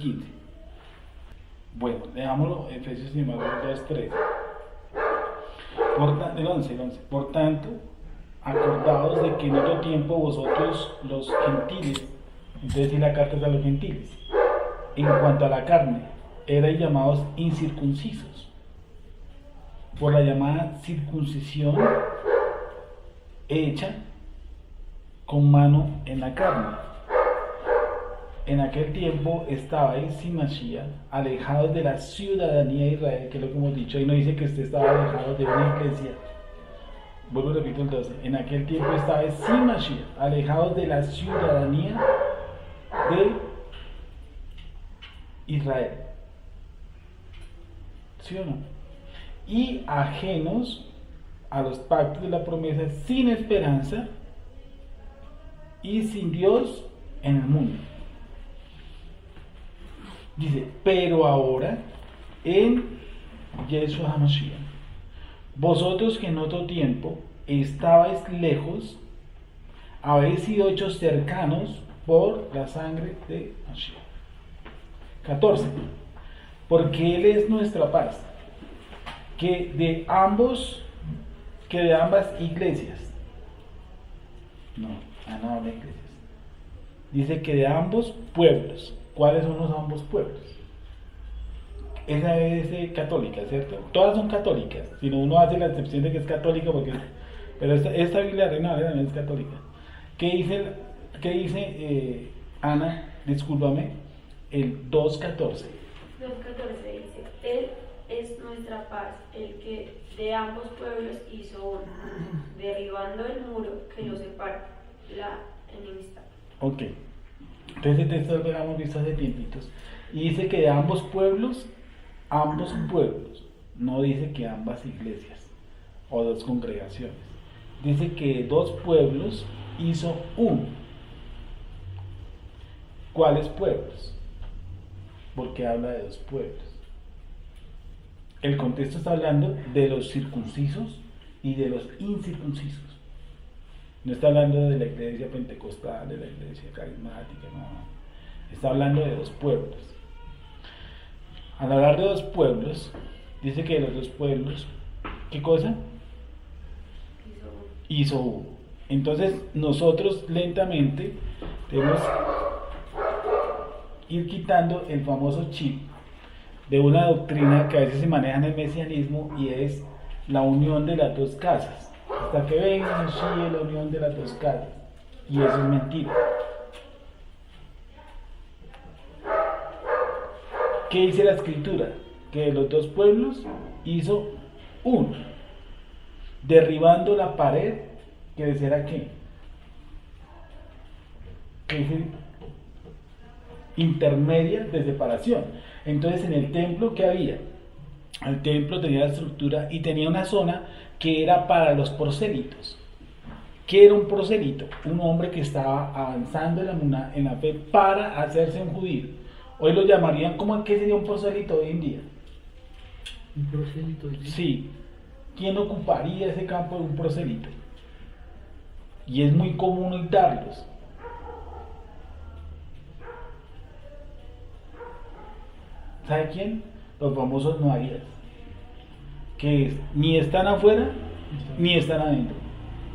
15. Bueno, dejámoslo, Efesios 2:13. El 11. Por tanto, acordaos de que en otro tiempo vosotros los gentiles, entonces sí la carta es a los gentiles, en cuanto a la carne, erais llamados incircuncisos, por la llamada circuncisión hecha con mano en la carne. En aquel tiempo estabais sin Mashiach, alejados de la ciudadanía de Israel, que es lo que hemos dicho, y no dice que usted estaba alejado de una iglesia. Vuelvo y repito el 12. En aquel tiempo estabais sin Mashiach, alejados de la ciudadanía de Israel. ¿Sí o no? Y ajenos a los pactos de la promesa, sin esperanza y sin Dios en el mundo. Dice, pero ahora en Yeshua HaMashiach, vosotros que en otro tiempo estabais lejos, habéis sido hechos cercanos por la sangre de Mashiach. 14. Porque Él es nuestra paz, que de ambas iglesias, no habla de iglesias, dice que de ambos pueblos. ¿Cuáles son los ambos pueblos? Esa es católica, ¿cierto? Todas son católicas, sino uno hace la excepción de que es católica, pero esta Biblia Reina no es católica. ¿Qué dice Ana? Discúlpame, el 2:14. 2:14 dice, Él es nuestra paz, el que de ambos pueblos hizo uno, derribando el muro que los separa, la enemistad. Ok. Entonces el texto lo habíamos visto hace tiempitos. Y dice que de ambos pueblos, no dice que ambas iglesias o dos congregaciones. Dice que dos pueblos hizo uno. ¿Cuáles pueblos? Porque habla de dos pueblos. El contexto está hablando de los circuncisos y de los incircuncisos. No está hablando de la iglesia pentecostal, de la iglesia carismática, no. Está hablando de dos pueblos. Al hablar de dos pueblos, dice que de los dos pueblos, ¿qué cosa? Hizo uno. Entonces, nosotros lentamente debemos ir quitando el famoso chip de una doctrina que a veces se maneja en el mesianismo, y es la unión de las dos casas. Hasta que venga Mashiach, la unión de las dos casas. Y eso es mentira. ¿Qué dice la escritura? Que de los dos pueblos hizo uno, derribando la pared que era ¿qué? Que es intermedia de separación. Entonces, en el templo, ¿qué había? El templo tenía la estructura y tenía una zona que era para los prosélitos. ¿Qué era un prosélito? Un hombre que estaba avanzando en la fe para hacerse un judío. Hoy lo llamarían, ¿qué sería un prosélito hoy en día? ¿Un prosélito hoy en día? Sí. ¿Quién ocuparía ese campo de un prosélito? Y es muy común imitarlos. ¿Sabe quién? Los famosos noaídas, que ni están afuera ni están adentro.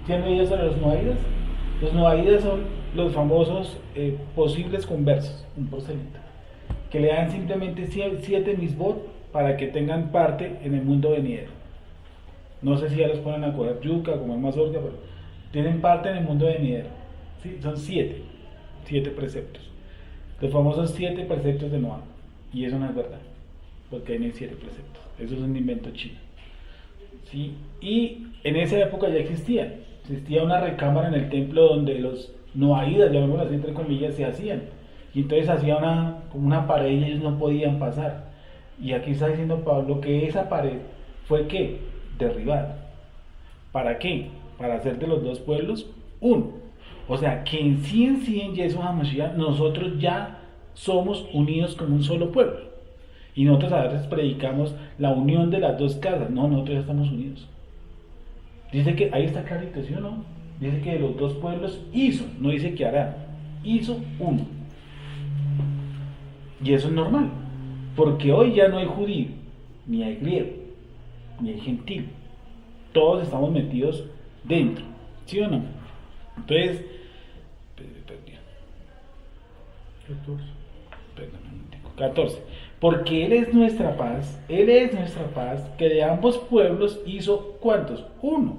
¿Sí han oído sobre los noaídas? Los noaídas son los famosos posibles conversos, un prosélito, que le dan simplemente 7 misbot para que tengan parte en el mundo venidero. No sé si ya los ponen a coger yuca, a comer mazorca, pero tienen parte en el mundo venidero. ¿Sí? Son 7 preceptos. Los famosos 7 preceptos de Noah. Y eso no es verdad, porque hay no hay 7 preceptos. Eso es un invento chino. ¿Sí? Y en esa época ya existía una recámara en el templo donde los noaídas, llamémoslo así entre comillas, se hacían. Y entonces hacía como una pared y ellos no podían pasar. Y aquí está diciendo Pablo que esa pared fue ¿qué? Derribada. ¿Para qué? Para hacer de los dos pueblos uno. O sea que en Yeshua HaMashiach nosotros ya somos unidos como un solo pueblo. Y nosotros a veces predicamos la unión de las dos casas. No, nosotros ya estamos unidos. Dice que, ahí está clarito, ¿sí o no? Dice que de los dos pueblos hizo, no dice que hará. Hizo uno. Y eso es normal, porque hoy ya no hay judío, ni hay griego, ni hay gentil. Todos estamos metidos dentro, ¿sí o no? Entonces, 14. Porque Él es nuestra paz, que de ambos pueblos hizo, ¿cuántos? Uno,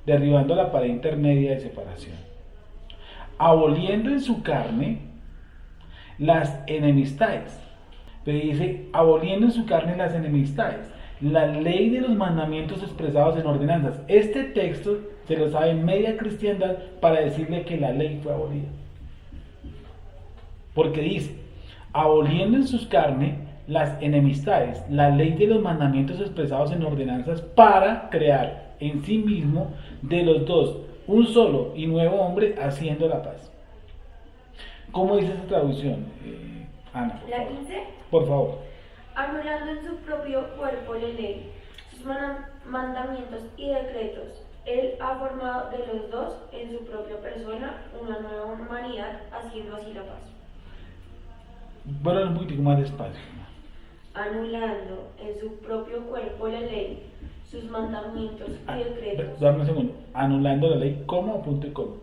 derribando la pared intermedia de separación, aboliendo en su carne las enemistades. Pero dice, aboliendo en su carne las enemistades, la ley de los mandamientos expresados en ordenanzas. Este texto se lo sabe media cristiandad para decirle que la ley fue abolida. Porque dice, aboliendo en sus carne las enemistades, la ley de los mandamientos expresados en ordenanzas, para crear en sí mismo de los dos un solo y nuevo hombre, haciendo la paz. ¿Cómo dice esa traducción, Ana? La 15. Por favor. Anulando en su propio cuerpo la ley, sus mandamientos y decretos, Él ha formado de los dos en su propia persona una nueva humanidad, haciendo así la paz. Bueno, un poquitico más despacio. Anulando en su propio cuerpo la ley, sus mandamientos y decretos. Dame un segundo. Anulando la ley, ¿cómo o punto y coma?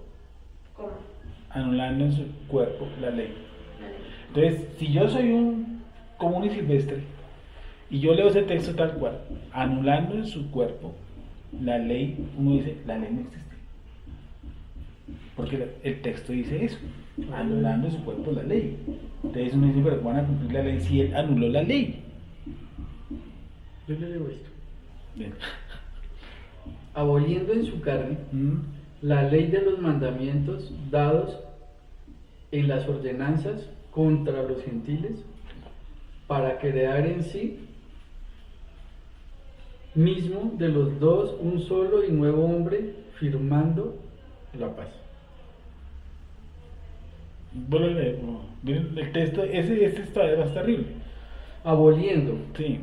¿Cómo? Anulando en su cuerpo la ley. La ley. Entonces, si yo soy un común y silvestre y yo leo ese texto tal cual, anulando en su cuerpo la ley, uno dice, la ley no existe. Porque el texto dice eso, anulando en su cuerpo la ley. Entonces uno dice, pero ¿cómo van a cumplir la ley si Él anuló la ley? Yo le digo esto. Bien. Aboliendo en su carne Mm. la ley de los mandamientos dados en las ordenanzas contra los gentiles, para crear en sí mismo de los dos un solo y nuevo hombre, firmando la paz. Vuelvo a leer, no. Miren, el texto, este está más terrible. Aboliendo Sí.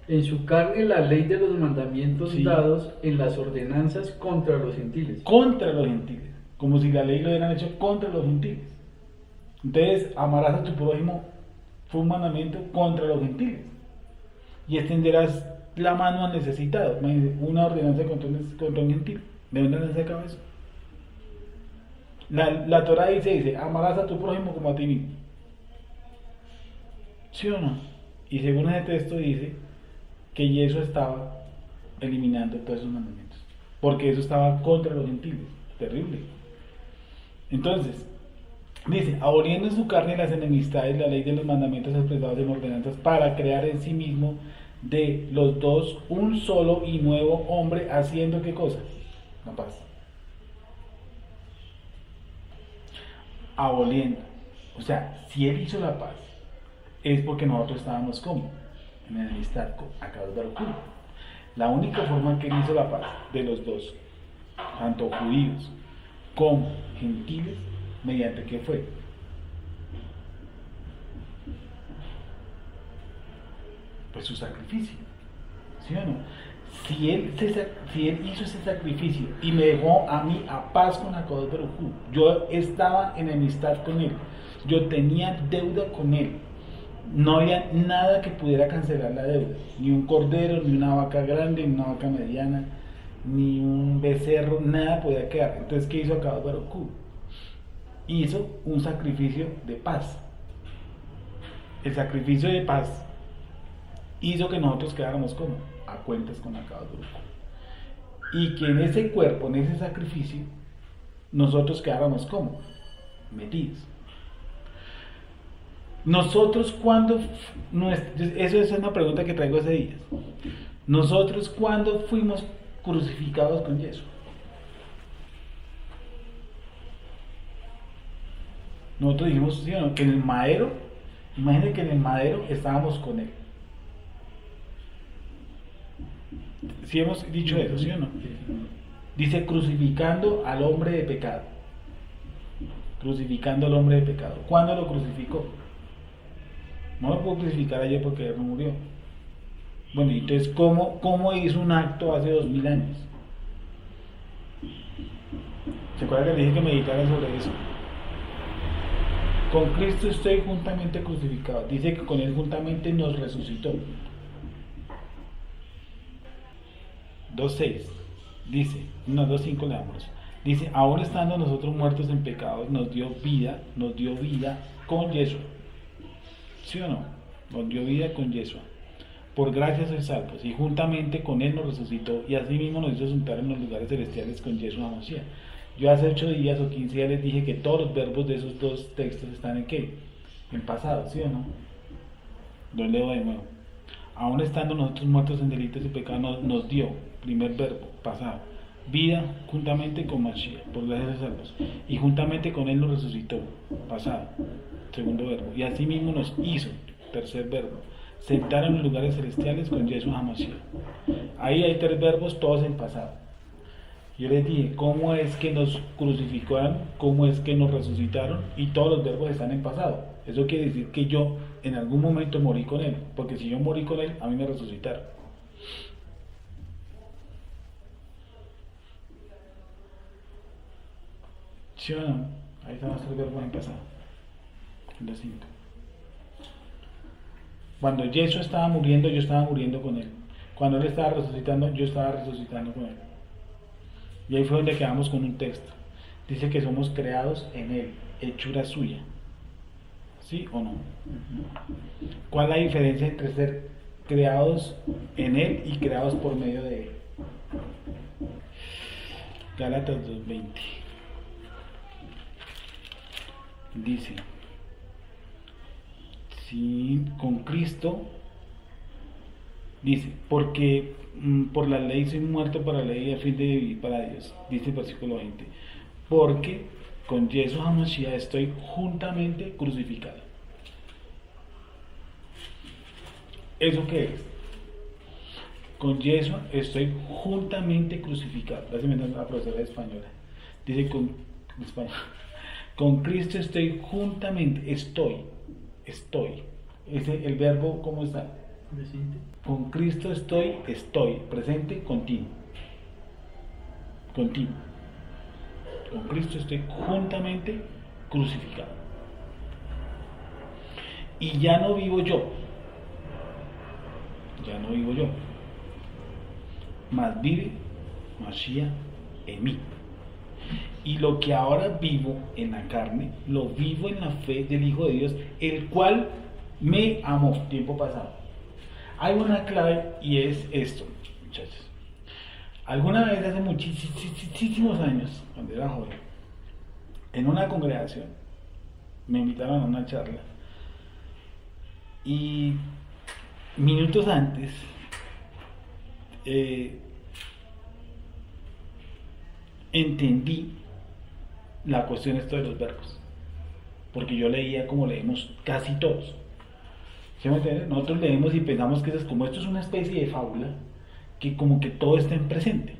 en su carne la ley de los mandamientos Sí. dados en las ordenanzas contra los gentiles. Contra los gentiles, como si la ley lo hubieran hecho contra los gentiles. Entonces, amarás a tu prójimo fue un mandamiento contra los gentiles. Y extenderás la mano al necesitado. Imagínense, una ordenanza contra un gentil. ¿De dónde se sacaba eso? La Torah dice, amarás a tu prójimo como a ti mismo. ¿Sí o no? Y según ese texto dice que eso estaba eliminando todos esos mandamientos. Porque eso estaba contra los gentiles. Terrible. Entonces, dice, aboliendo en su carne las enemistades, la ley de los mandamientos expresados en ordenanzas, para crear en sí mismo de los dos un solo y nuevo hombre, haciendo ¿qué cosa? La paz. Aboliendo. O sea, si Él hizo la paz, es porque nosotros estábamos como en enemistad con Akadosh Baruj Hu. La única forma en que Él hizo la paz de los dos, tanto judíos como gentiles, ¿mediante qué fue? Pues su sacrificio, ¿sí o no? Si él hizo ese sacrificio y me dejó a mí a paz con Akadosh Baruj Hu, yo estaba en enemistad con Él, yo tenía deuda con Él, no había nada que pudiera cancelar la deuda, ni un cordero, ni una vaca grande, ni una vaca mediana, ni un becerro, nada podía quedar. Entonces, ¿qué hizo Akadosh Baruj Hu? Hizo un sacrificio de paz. El sacrificio de paz hizo que nosotros quedáramos como a cuentas con Akadosh Baruj Hu, y que en ese cuerpo, en ese sacrificio, nosotros quedáramos como metidos. Nosotros cuando, eso es una pregunta que traigo hace días, nosotros cuando fuimos crucificados con Jesús. Nosotros dijimos, ¿sí o no?, que en el madero, imagínense que en el madero estábamos con Él. ¿Sí hemos dicho eso, sí o no? Dice, crucificando al hombre de pecado. Crucificando al hombre de pecado. ¿Cuándo lo crucificó? No lo pudo crucificar ayer porque él no murió. Bueno, entonces, ¿cómo hizo un acto hace 2000 años? ¿Se acuerdan que le dije que meditara sobre eso? Con Cristo estoy juntamente crucificado. Dice que con Él juntamente nos resucitó. 2.6. Dice, no, 2.5 le damos. Dice, aún estando nosotros muertos en pecados, nos dio vida con Yeshua. ¿Sí o no? Nos dio vida con Yeshua. Por gracia sois salvos, y juntamente con Él nos resucitó, y así mismo nos hizo sentar en los lugares celestiales con Yeshua Mashiach. Yo hace 8 días o 15 días les dije que todos los verbos de esos dos textos están en ¿qué? En pasado, ¿sí o no? Lo leo de nuevo. Aún estando nosotros muertos en delitos y pecados, nos dio, primer verbo, pasado, vida juntamente con Mashiach, por gracia sois salvos, y juntamente con Él nos resucitó, pasado, segundo verbo, y así mismo nos hizo, tercer verbo, sentar en los lugares celestiales con Yeshua HaMashiach. Ahí hay 3 verbos, todos en pasado. Yo les dije, ¿cómo es que nos crucificaron? ¿Cómo es que nos resucitaron? Y todos los verbos están en pasado. Eso quiere decir que yo en algún momento morí con Él, porque si yo morí con Él, a mí me resucitaron. ¿Sí o no? Ahí están los 3 verbos en pasado. En los 5. Cuando Yeshua estaba muriendo, yo estaba muriendo con Él. Cuando Él estaba resucitando, yo estaba resucitando con Él. Y ahí fue donde quedamos con un texto. Dice que somos creados en Él, hechura suya. ¿Sí o no? ¿Cuál es la diferencia entre ser creados en Él y creados por medio de Él? Gálatas 2:20. Dice, sí, con Cristo, dice, porque por la ley soy muerto para la ley a fin de vivir para Dios, dice el versículo 20, porque con Yeshua HaMashiach estoy juntamente crucificado. ¿Eso qué es? Con Yeshua estoy juntamente crucificado. Gracias a la profesora española. Dice con Cristo estoy juntamente, estoy. El verbo, ¿cómo está? Presente. Con Cristo estoy, presente, continuo. Con Cristo estoy juntamente crucificado. Y ya no vivo yo, mas vive Mashiach en mí. Y lo que ahora vivo en la carne, lo vivo en la fe del Hijo de Dios, el cual me amó, tiempo pasado. Hay una clave y es esto, muchachos. Alguna vez hace muchísimos años, cuando era joven, en una congregación, me invitaron a una charla y minutos antes entendí la cuestión esto de los verbos, porque yo leía como leemos casi todos. ¿Sí me entiendes? Nosotros leemos y pensamos que esto es una especie de fábula, que como que todo está en presente.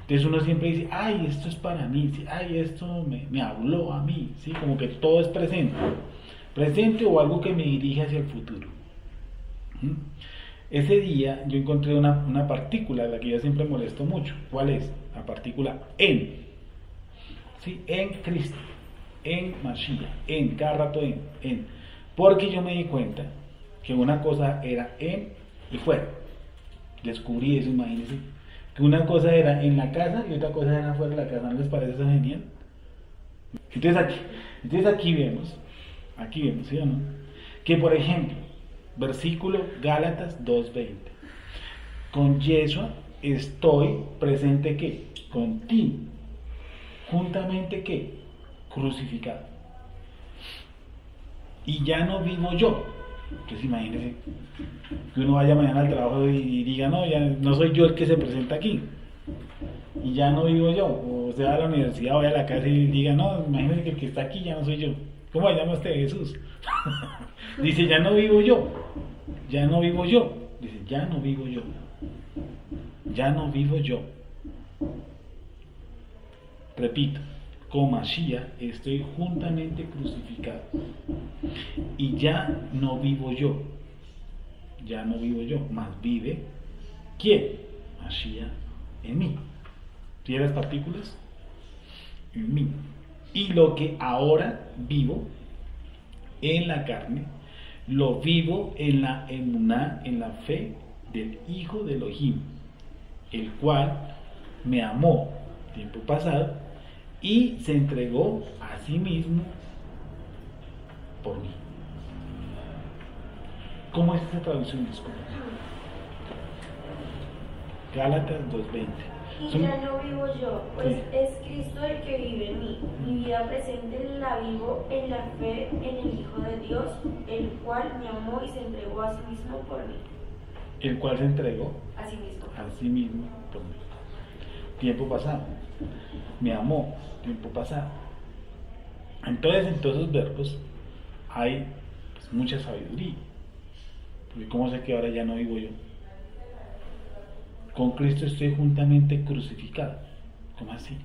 Entonces uno siempre dice, ay, esto es para mí, ¿sí? Ay, esto me habló a mí, ¿sí? Como que todo es presente o algo que me dirige hacia el futuro. Ese día yo encontré una partícula, la que yo siempre molesto mucho. ¿Cuál es? La partícula en. ¿Sí? En Cristo, en Mashiach, en, cada rato en. Porque yo me di cuenta que una cosa era en y fuera. Descubrí eso, imagínense. Que una cosa era en la casa y otra cosa era fuera de la casa. ¿No les parece eso genial? Entonces aquí vemos, ¿sí o no? Que por ejemplo, versículo Gálatas 2:20. Con Yeshua estoy presente, ¿qué? Contigo. Juntamente, ¿qué? Crucificado. Y ya no vivo yo. Entonces imagínense que uno vaya mañana al trabajo y diga, no, ya no soy yo el que se presenta aquí. Y ya no vivo yo. O sea, a la universidad, vaya a la casa y diga, no, imagínense que el que está aquí ya no soy yo. ¿Cómo se llama usted? Jesús. Dice, ya no vivo yo. Dice, ya no vivo yo. Repito, con Mashiach estoy juntamente crucificado. Y ya no vivo yo, mas vive, ¿quién? Mashiach en mí. ¿Sí las partículas? En mí. Y lo que ahora vivo, en la carne, lo vivo en la emuná, en la fe del Hijo de Elohim, el cual me amó tiempo pasado y se entregó a sí mismo por mí. ¿Cómo es esta traducción? Disculpa. Gálatas 2:20. Y ya no vivo yo, pues es Cristo el que vive en mí. Mi vida presente la vivo en la fe en el Hijo de Dios, el cual me amó y se entregó a sí mismo por mí. El cual se entregó A sí mismo. a sí mismo por mí. Tiempo pasado. Me amó, tiempo pasado. Entonces, en todos esos verbos hay pues, mucha sabiduría. Porque ¿cómo sé que ahora ya no vivo yo? Con Cristo estoy juntamente crucificado. ¿Cómo así?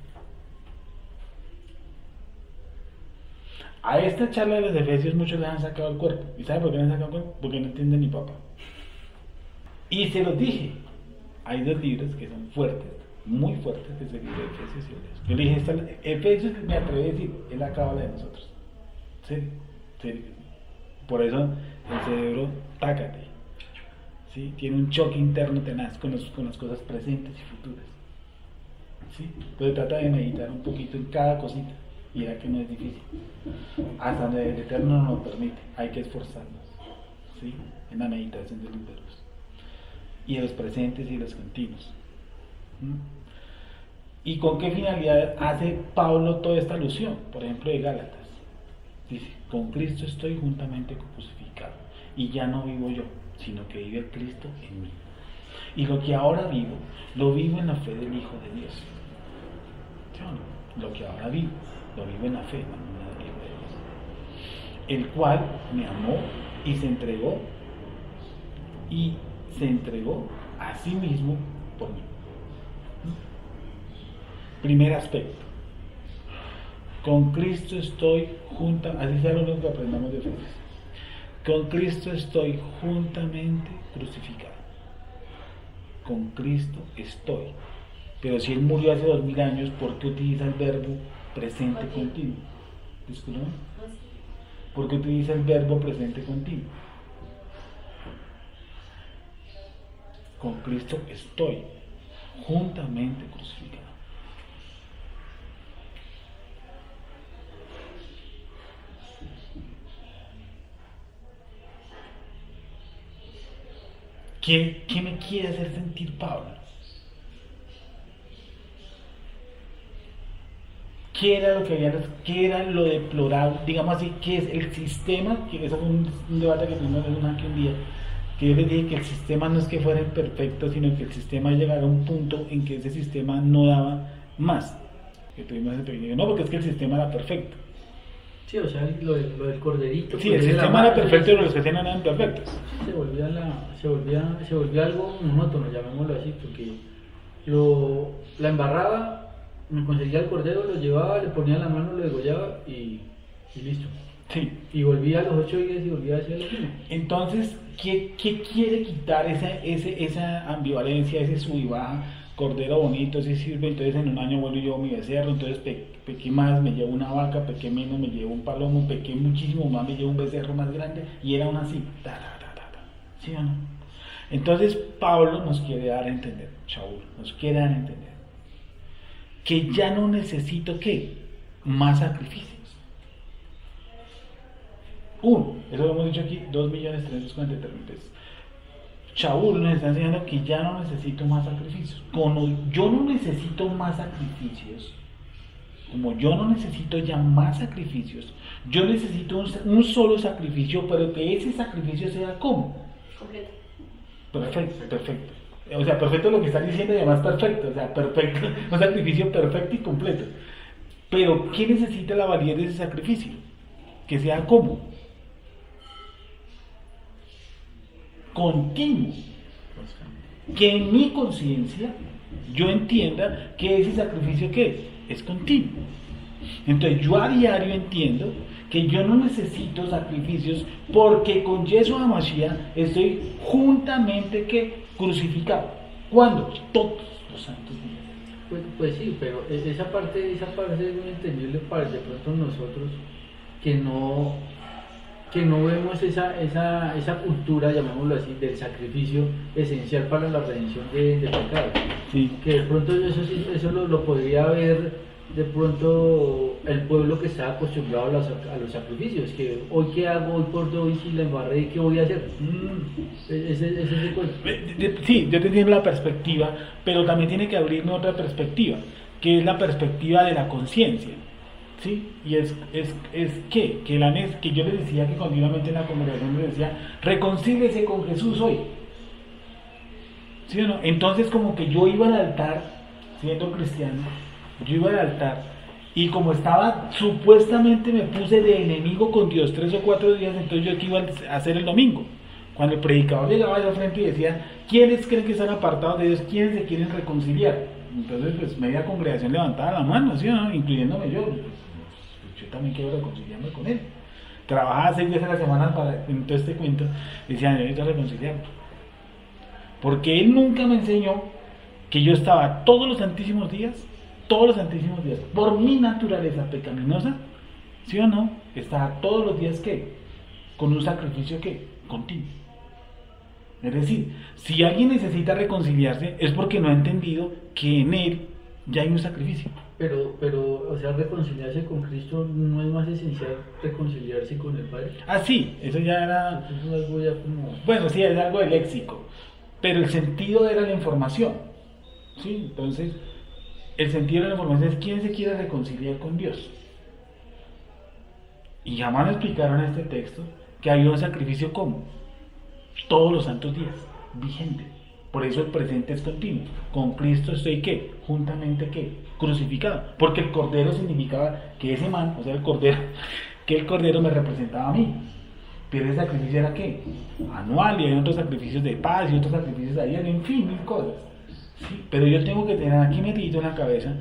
A esta charla de los Efesios muchos les han sacado el cuerpo. ¿Y saben por qué les han sacado el cuerpo? Porque no entienden ni papá. Y se los dije. Hay dos libros que son fuertes, muy fuertes, que es el libro de Efesios y Efesios. Yo le dije, Efesios me atreví a decir, es la cábala de nosotros. ¿Sí? ¿Sí? Por eso el cerebro, tácate. ¿Sí? Tiene un choque interno tenaz con las cosas presentes y futuras. ¿Sí? Entonces trata de meditar un poquito en cada cosita y verá que no es difícil. Hasta donde el Eterno nos lo permite, hay que esforzarnos, ¿sí? En la meditación de los verbos y de los presentes y de los continuos. ¿Mm? ¿Y con qué finalidad hace Pablo toda esta alusión? Por ejemplo, de Gálatas. Dice, con Cristo estoy juntamente crucificado y ya no vivo yo, sino que vive Cristo en mí. Y lo que ahora vivo, lo vivo en la fe del Hijo de Dios. ¿Sí o no? Lo que ahora vivo, lo vivo en la fe del Hijo de Dios. El cual me amó y se entregó a sí mismo por mí. Primer aspecto. Con Cristo estoy así sea lo único que aprendamos de Efesios. Con Cristo estoy juntamente crucificado. Con Cristo estoy. Pero si Él murió hace 2000 años, ¿por qué utiliza el verbo presente continuo? Disculpe. ¿Por qué utiliza el verbo presente continuo? Con Cristo estoy juntamente crucificado. ¿Qué me quiere hacer sentir Pablo? ¿Qué era lo deplorable? Digamos así, ¿qué es el sistema? Que eso fue un debate que tuvimos aquí un día, que yo les dije que el sistema no es que fuera imperfecto, sino que el sistema llegara a un punto en que ese sistema no daba más. Que tuvimos ese pequeño, no, porque es que el sistema era perfecto. Sí, o sea, lo del corderito. Sí, el sistema era perfecto, pero los que tenían eran perfectos. Se volvía algo monótono, llamémoslo así, porque la embarraba, me conseguía el cordero, lo llevaba, le ponía la mano, lo degollaba y listo. Sí. Y volvía a los 8 días y volvía a hacer lo mismo. Entonces, ¿qué quiere quitar esa ambivalencia, ese sub y baja? Cordero bonito, sí sirve, entonces en un año vuelvo y llevo mi becerro, entonces pequé más, me llevo una vaca, pequé menos, me llevo un palomo, pequé muchísimo más, me llevo un becerro más grande, y era una así, ¿sí o no? Entonces Pablo nos quiere dar a entender, Shaul, nos quiere dar a entender, que ya no necesito, ¿qué? Más sacrificios. Eso lo hemos dicho aquí, 2.343.000 pesos. Shaul nos está enseñando que ya no necesito más sacrificios. Como yo no necesito más sacrificios, como yo no necesito ya más sacrificios, yo necesito un solo sacrificio, pero que ese sacrificio sea ¿cómo? Completo. Perfecto. O sea, perfecto es lo que está diciendo y además perfecto. O sea, perfecto, un sacrificio perfecto y completo. Pero ¿qué necesita la validez de ese sacrificio? Que sea ¿cómo? Continuo, que en mi conciencia yo entienda que ese sacrificio ¿qué? Es continuo. Entonces yo a diario entiendo que yo no necesito sacrificios porque con Yeshua HaMashiach estoy juntamente ¿qué? Crucificado. ¿Cuándo? Todos los santos días. Pues sí, pero esa parte es muy entendible para de pronto nosotros que no que no vemos esa cultura, llamémoslo así, del sacrificio esencial para la redención de pecados. Sí. Que de pronto eso lo podría ver de pronto el pueblo que está acostumbrado a los sacrificios, que hoy qué hago, hoy por hoy si la embarré, ¿qué voy a hacer? Ese cosa. Sí, yo te entiendo la perspectiva, pero también tiene que abrirme otra perspectiva, que es la perspectiva de la conciencia. ¿Sí? Y es que yo les decía que continuamente en la congregación les decía, reconcíliese con Jesús hoy. ¿Sí o no? Entonces como que yo iba al altar, siendo cristiano, yo iba al altar y como estaba, supuestamente me puse de enemigo con Dios 3 o 4 días, entonces yo qué iba a hacer el domingo. Cuando el predicador llegaba al frente y decía, ¿quiénes creen que están apartados de Dios? ¿Quiénes se quieren reconciliar? Entonces pues media congregación levantaba la mano, ¿sí o no? Incluyéndome yo. Yo también quiero reconciliarme con él. Trabajaba 6 días a la semana en todo este cuento, decía, necesito reconciliarme. Porque él nunca me enseñó que yo estaba todos los santísimos días, por mi naturaleza pecaminosa, ¿sí o no? Estaba todos los días, ¿qué? Con un sacrificio, ¿qué? Continuo. Es decir, si alguien necesita reconciliarse, es porque no ha entendido que en él ya hay un sacrificio. Pero, o sea, reconciliarse con Cristo no es más esencial reconciliarse con el Padre. Ah, sí, eso ya era... Eso es algo ya como... Bueno, sí, es algo de léxico, pero el sentido era la información, ¿sí? Entonces, el sentido de la información es quién se quiere reconciliar con Dios. Y jamás me explicaron en este texto que había un sacrificio como todos los santos días, vigente. Por eso el presente es continuo. Con Cristo estoy, ¿qué? Juntamente, ¿qué? Crucificado. Porque el cordero significaba que ese man, o sea, el cordero me representaba a mí. Pero ese sacrificio era, ¿qué? Anual, y hay otros sacrificios de paz y otros sacrificios de ayer, en fin, mil cosas. ¿Sí? Pero yo tengo que tener aquí metido en la cabeza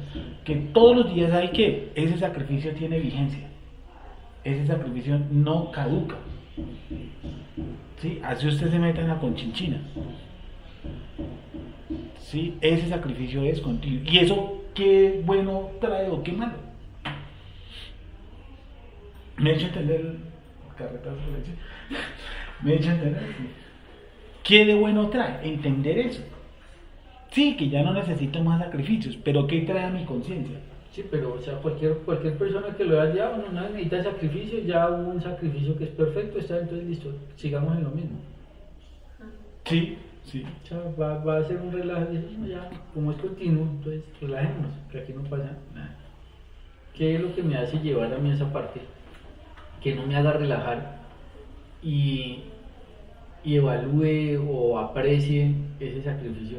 que todos los días hay que ese sacrificio tiene vigencia. Ese sacrificio no caduca. ¿Sí? Así usted se meta en la conchinchina. ¿Sí? Ese sacrificio es continuo. ¿Y eso qué bueno trae o qué malo? ¿Me he hecho entender el carretazo de leche? ¿Me he hecho entender? ¿Qué de bueno trae? Entender eso. Sí, que ya no necesito más sacrificios, pero ¿qué trae a mi conciencia? Sí, pero o sea, cualquier persona que lo haya, no necesita sacrificio, ya hubo un sacrificio que es perfecto, está, entonces listo, sigamos en lo mismo. Sí, sí. O sea, va a ser un relajo, ya, como es continuo, entonces relajémonos, que aquí no pasa nada. ¿Qué es lo que me hace llevar a mí a esa parte? Que no me haga relajar y evalúe o aprecie ese sacrificio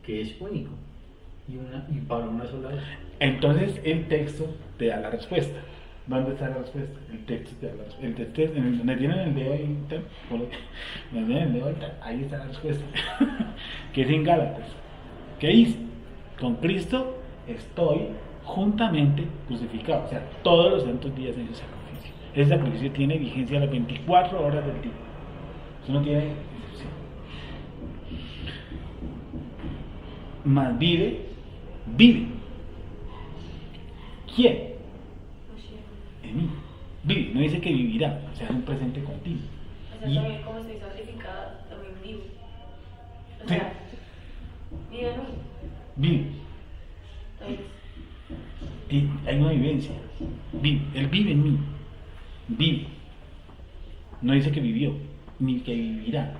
que es único y para una sola vez. Entonces el texto te da la respuesta. ¿Dónde está la respuesta? El texto te da la respuesta. El texto, donde tienen el dedo ahí, donde tienen el dedo ahí está la respuesta. Que es en Gálatas. ¿Qué dice? Con Cristo estoy juntamente crucificado. O sea, todos los santos días en ese sacrificio. Ese sacrificio tiene vigencia las 24 horas del día. Eso no tiene excepción. Mas vive. ¿Quién? En mí. Vive, no dice que vivirá, o sea, es un presente continuo. O sea, también como estoy sacrificada, también vivo. O sea, vive en mí. Vive. Entonces, Hay una vivencia. Vive. Él vive en mí. Vive. No dice que vivió, ni que vivirá,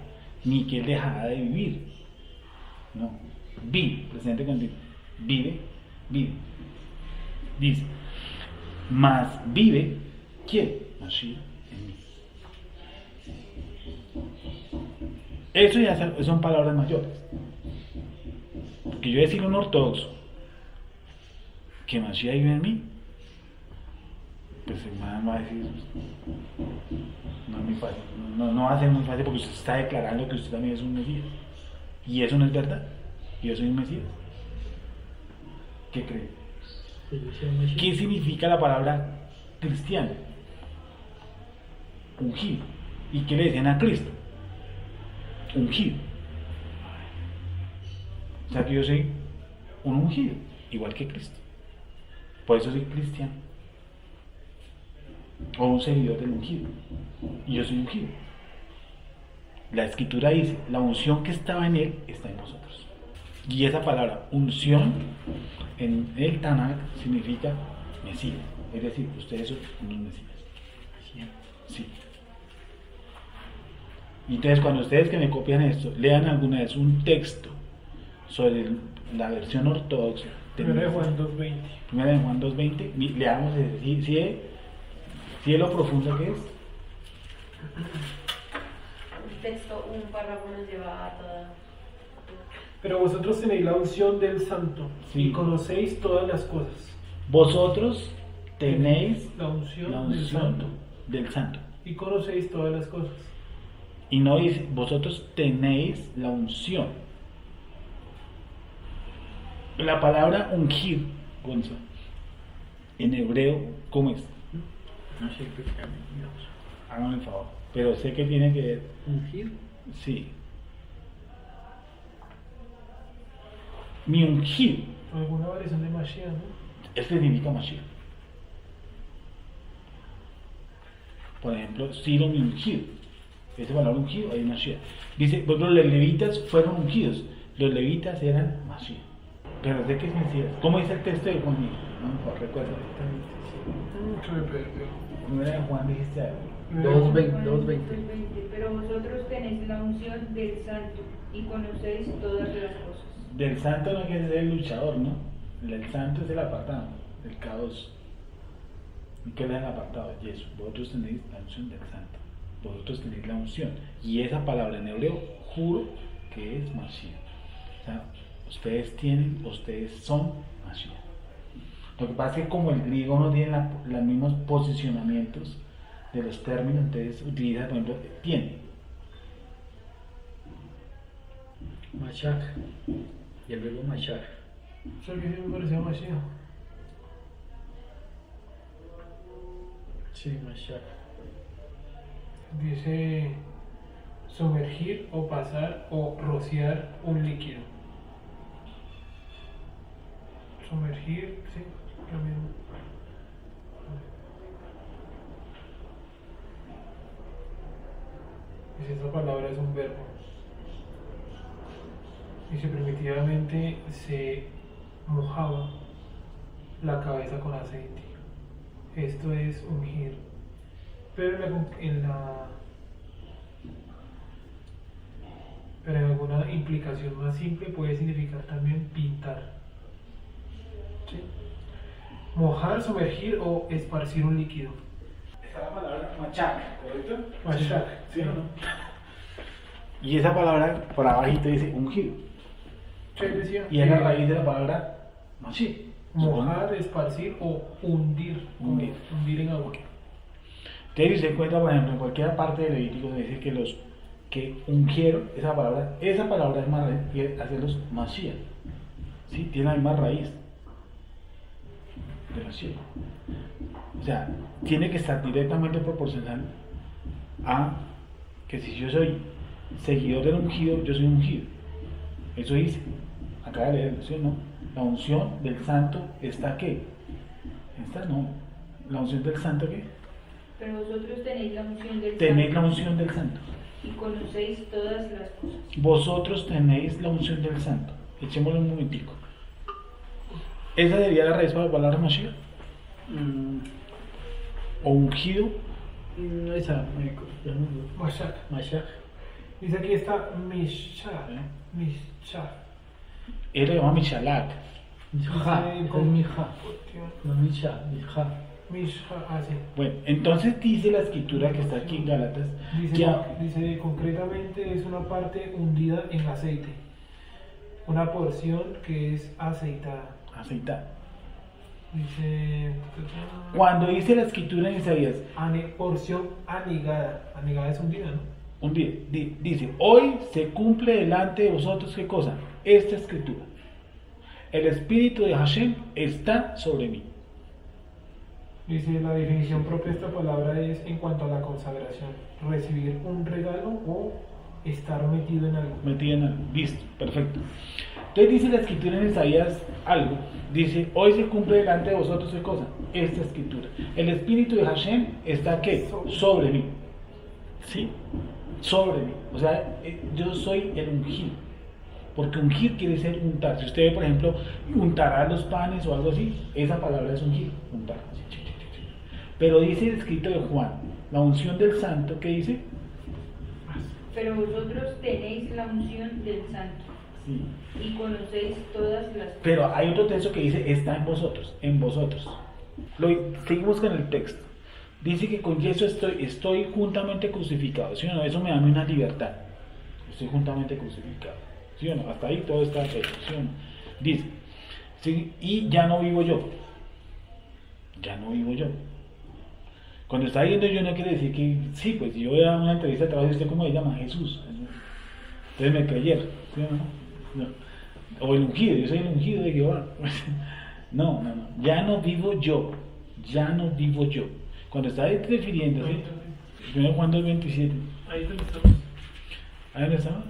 ni que él dejará de vivir. No. Vive, presente continuo. Vive. Dice, mas vive, ¿quién? Así en mí. Eso ya son palabras mayores. Porque yo decir un ortodoxo que Mashiach vive en mí, pues el man va a decir, no es muy fácil, no va a ser muy fácil porque usted está declarando que usted también es un Mesías. Y eso no es verdad. Yo soy un Mesías. ¿Qué cree? ¿Qué significa la palabra cristiano? Ungido. ¿Y qué le decían a Cristo? Ungido. O sea que yo soy un ungido, igual que Cristo. Por eso soy cristiano. o un seguidor del ungido. Y yo soy ungido. La escritura dice, la unción que estaba en él está en vosotros. Y esa palabra, unción, en el Tanakh significa Mesías. Es decir, ustedes son unos Mesías. Sí. Entonces, cuando ustedes que me copian esto, lean alguna vez un texto sobre la versión ortodoxa. Primera de Juan 2.20. Primera de Juan 2.20, leamos si es lo profundo que es. El texto, un párrafo nos lleva a toda. Pero vosotros tenéis la unción del Santo Sí. y conocéis todas las cosas. Vosotros tenéis la unción, la del unción Santo del Santo. y conocéis todas las cosas. Y no dice, vosotros tenéis la unción. La palabra ungir, Gonzo, en hebreo, ¿cómo es? No sé qué camino. Háganme el favor. Pero sé que tiene que ver. ¿Ungir? Sí. Mi ungir, Alguna variación de Mashiach, ¿no? este significa Mashiach. Por ejemplo, Ciro mi ungido. Esa palabra ungido, hay Mashiach. Dice, por ejemplo, los levitas fueron ungidos. Los levitas eran Mashiach. Pero sé que es Mesías. ¿Cómo dice el texto de Juan? No, recuerda. Se me perdió. Primera de Juan dijiste algo. 2.20. Pero vosotros tenéis la unción del Santo y conocéis todas las cosas. Del santo no quiere ser el luchador, ¿no? El santo es el apartado, el caos. ¿Y qué es el apartado? Y eso, vosotros tenéis la unción del santo. Vosotros tenéis la unción. Y esa palabra en hebreo, juro que es Mashiach. O sea, ustedes son Mashiach. Lo que pasa es que como el griego no tiene los mismos posicionamientos de los términos, entonces utiliza, por ejemplo, tiene. Mashach. Y el verbo mashach. Eso que sí me pareció Mashiach. Sí, mashach. Dice sumergir o pasar o rociar un líquido. Sumergir, sí, lo mismo. Dice, esa palabra es un verbo. Dice, primitivamente se mojaba la cabeza con aceite. Esto es ungir. Pero pero en alguna implicación más simple puede significar también pintar. ¿Sí? Mojar, sumergir o esparcir un líquido. Esa es la palabra machak, ¿correcto? Mashach, ¿Sí o no? Y esa palabra por abajito dice ungido. Sí, decía. Y es la raíz de la palabra Mashiach. Mojar, esparcir o hundir. Hundir. Hundir en agua. Entonces, si se encuentra, por ejemplo, en cualquier parte de Levítico, se dice que los que ungieron, esa palabra es más que hacerlos Mashiach. ¿Sí? Tiene la misma raíz de Mashiach. O sea, tiene que estar directamente proporcional a que si yo soy seguidor del ungido, yo soy ungido. Eso dice. Acaba de leer, ¿sí o no? La unción del santo está ¿qué? Esta no. ¿La unción del santo qué? Pero vosotros tenéis la unción del Tenéis la Santo unción del santo. y conocéis todas las cosas. Vosotros tenéis la unción del santo. Echémosle un momentico. ¿Esa sería la raíz para la palabra Mashiach? ¿O ungido? Esa, Mashach. Mashach. Dice aquí está Mishach. Mishach. Él le llama Mishalak. Mija, Dice es con- mija. No misha, mija. Mishach, así. Bueno, entonces dice la escritura que está aquí en Gálatas Dice concretamente es una parte hundida en aceite. Una porción que es aceitada. aceitada. Dice. Cuando dice la escritura en Isaías, Porción anegada. Anegada es hundida, ¿no? un día, dice, hoy se cumple delante de vosotros, ¿qué cosa? Esta escritura. El espíritu de Hashem está sobre mí. Dice la definición propia de esta palabra es en cuanto a la consagración. Recibir un regalo o estar metido en algo. Metida en algo. Listo, perfecto. Entonces dice la escritura en Isaías algo, dice, hoy se cumple delante de vosotros qué cosa, esta escritura, el espíritu de Hashem está ¿qué? Sobre mí, ¿sí? Sobre mí, o sea, yo soy el ungido, porque ungir quiere decir untar. Si usted ve, por ejemplo, untará los panes o algo así, esa palabra es ungir, untar. Pero dice el escrito de Juan, la unción del santo, ¿qué dice? Pero vosotros tenéis la unción del santo Sí. y conocéis todas las cosas. Pero hay otro texto que dice, está en vosotros, en vosotros. Seguimos con el texto. Dice que con Yesu estoy juntamente crucificado, ¿sí o no? Eso me da una libertad. Estoy juntamente crucificado, ¿sí o no? Hasta ahí todo está hecho, ¿sí o no? Dice, ¿sí? Y ya no vivo yo. Ya no vivo yo. Cuando está diciendo yo no quiere decir que, sí, pues si yo voy a una entrevista de trabajo, ¿usted cómo se llama? Jesús. Entonces me creyeron, ¿sí o no? No. O el ungido, yo soy el ungido de Jehová. No, ya no vivo yo, ya no vivo yo. Cuando está refiriéndose, 1 Juan 2:27. Ahí es donde estamos. ¿Ahí dónde estamos?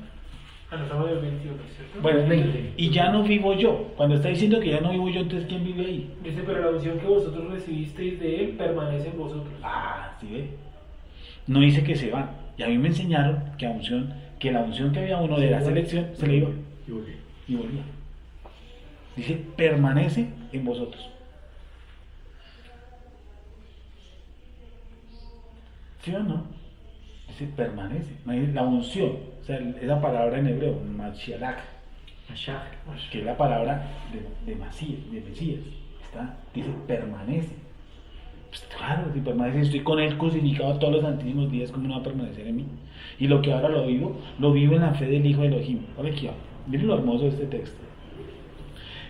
Ah, no, estamos en el 21, ¿cierto? Bueno, y ya no vivo yo. Cuando está diciendo que ya no vivo yo, entonces ¿quién vive ahí? Dice, pero la unción que vosotros recibisteis de él permanece en vosotros. Ah, ¿sí ve? No dice que se va. Y a mí me enseñaron que la unción que había uno de la selección se le iba y volvía. Dice, permanece en vosotros. ¿Sí o no? Dice, permanece. La unción, o sea, esa palabra en hebreo, Mashiach, que es la palabra de Mesías, dice, permanece. Pues claro, si permanece, estoy con él crucificado todos los santísimos días, ¿cómo no va a permanecer en mí? Y lo que ahora lo vivo en la fe del Hijo de Elohim. Ahora aquí, miren lo hermoso de este texto.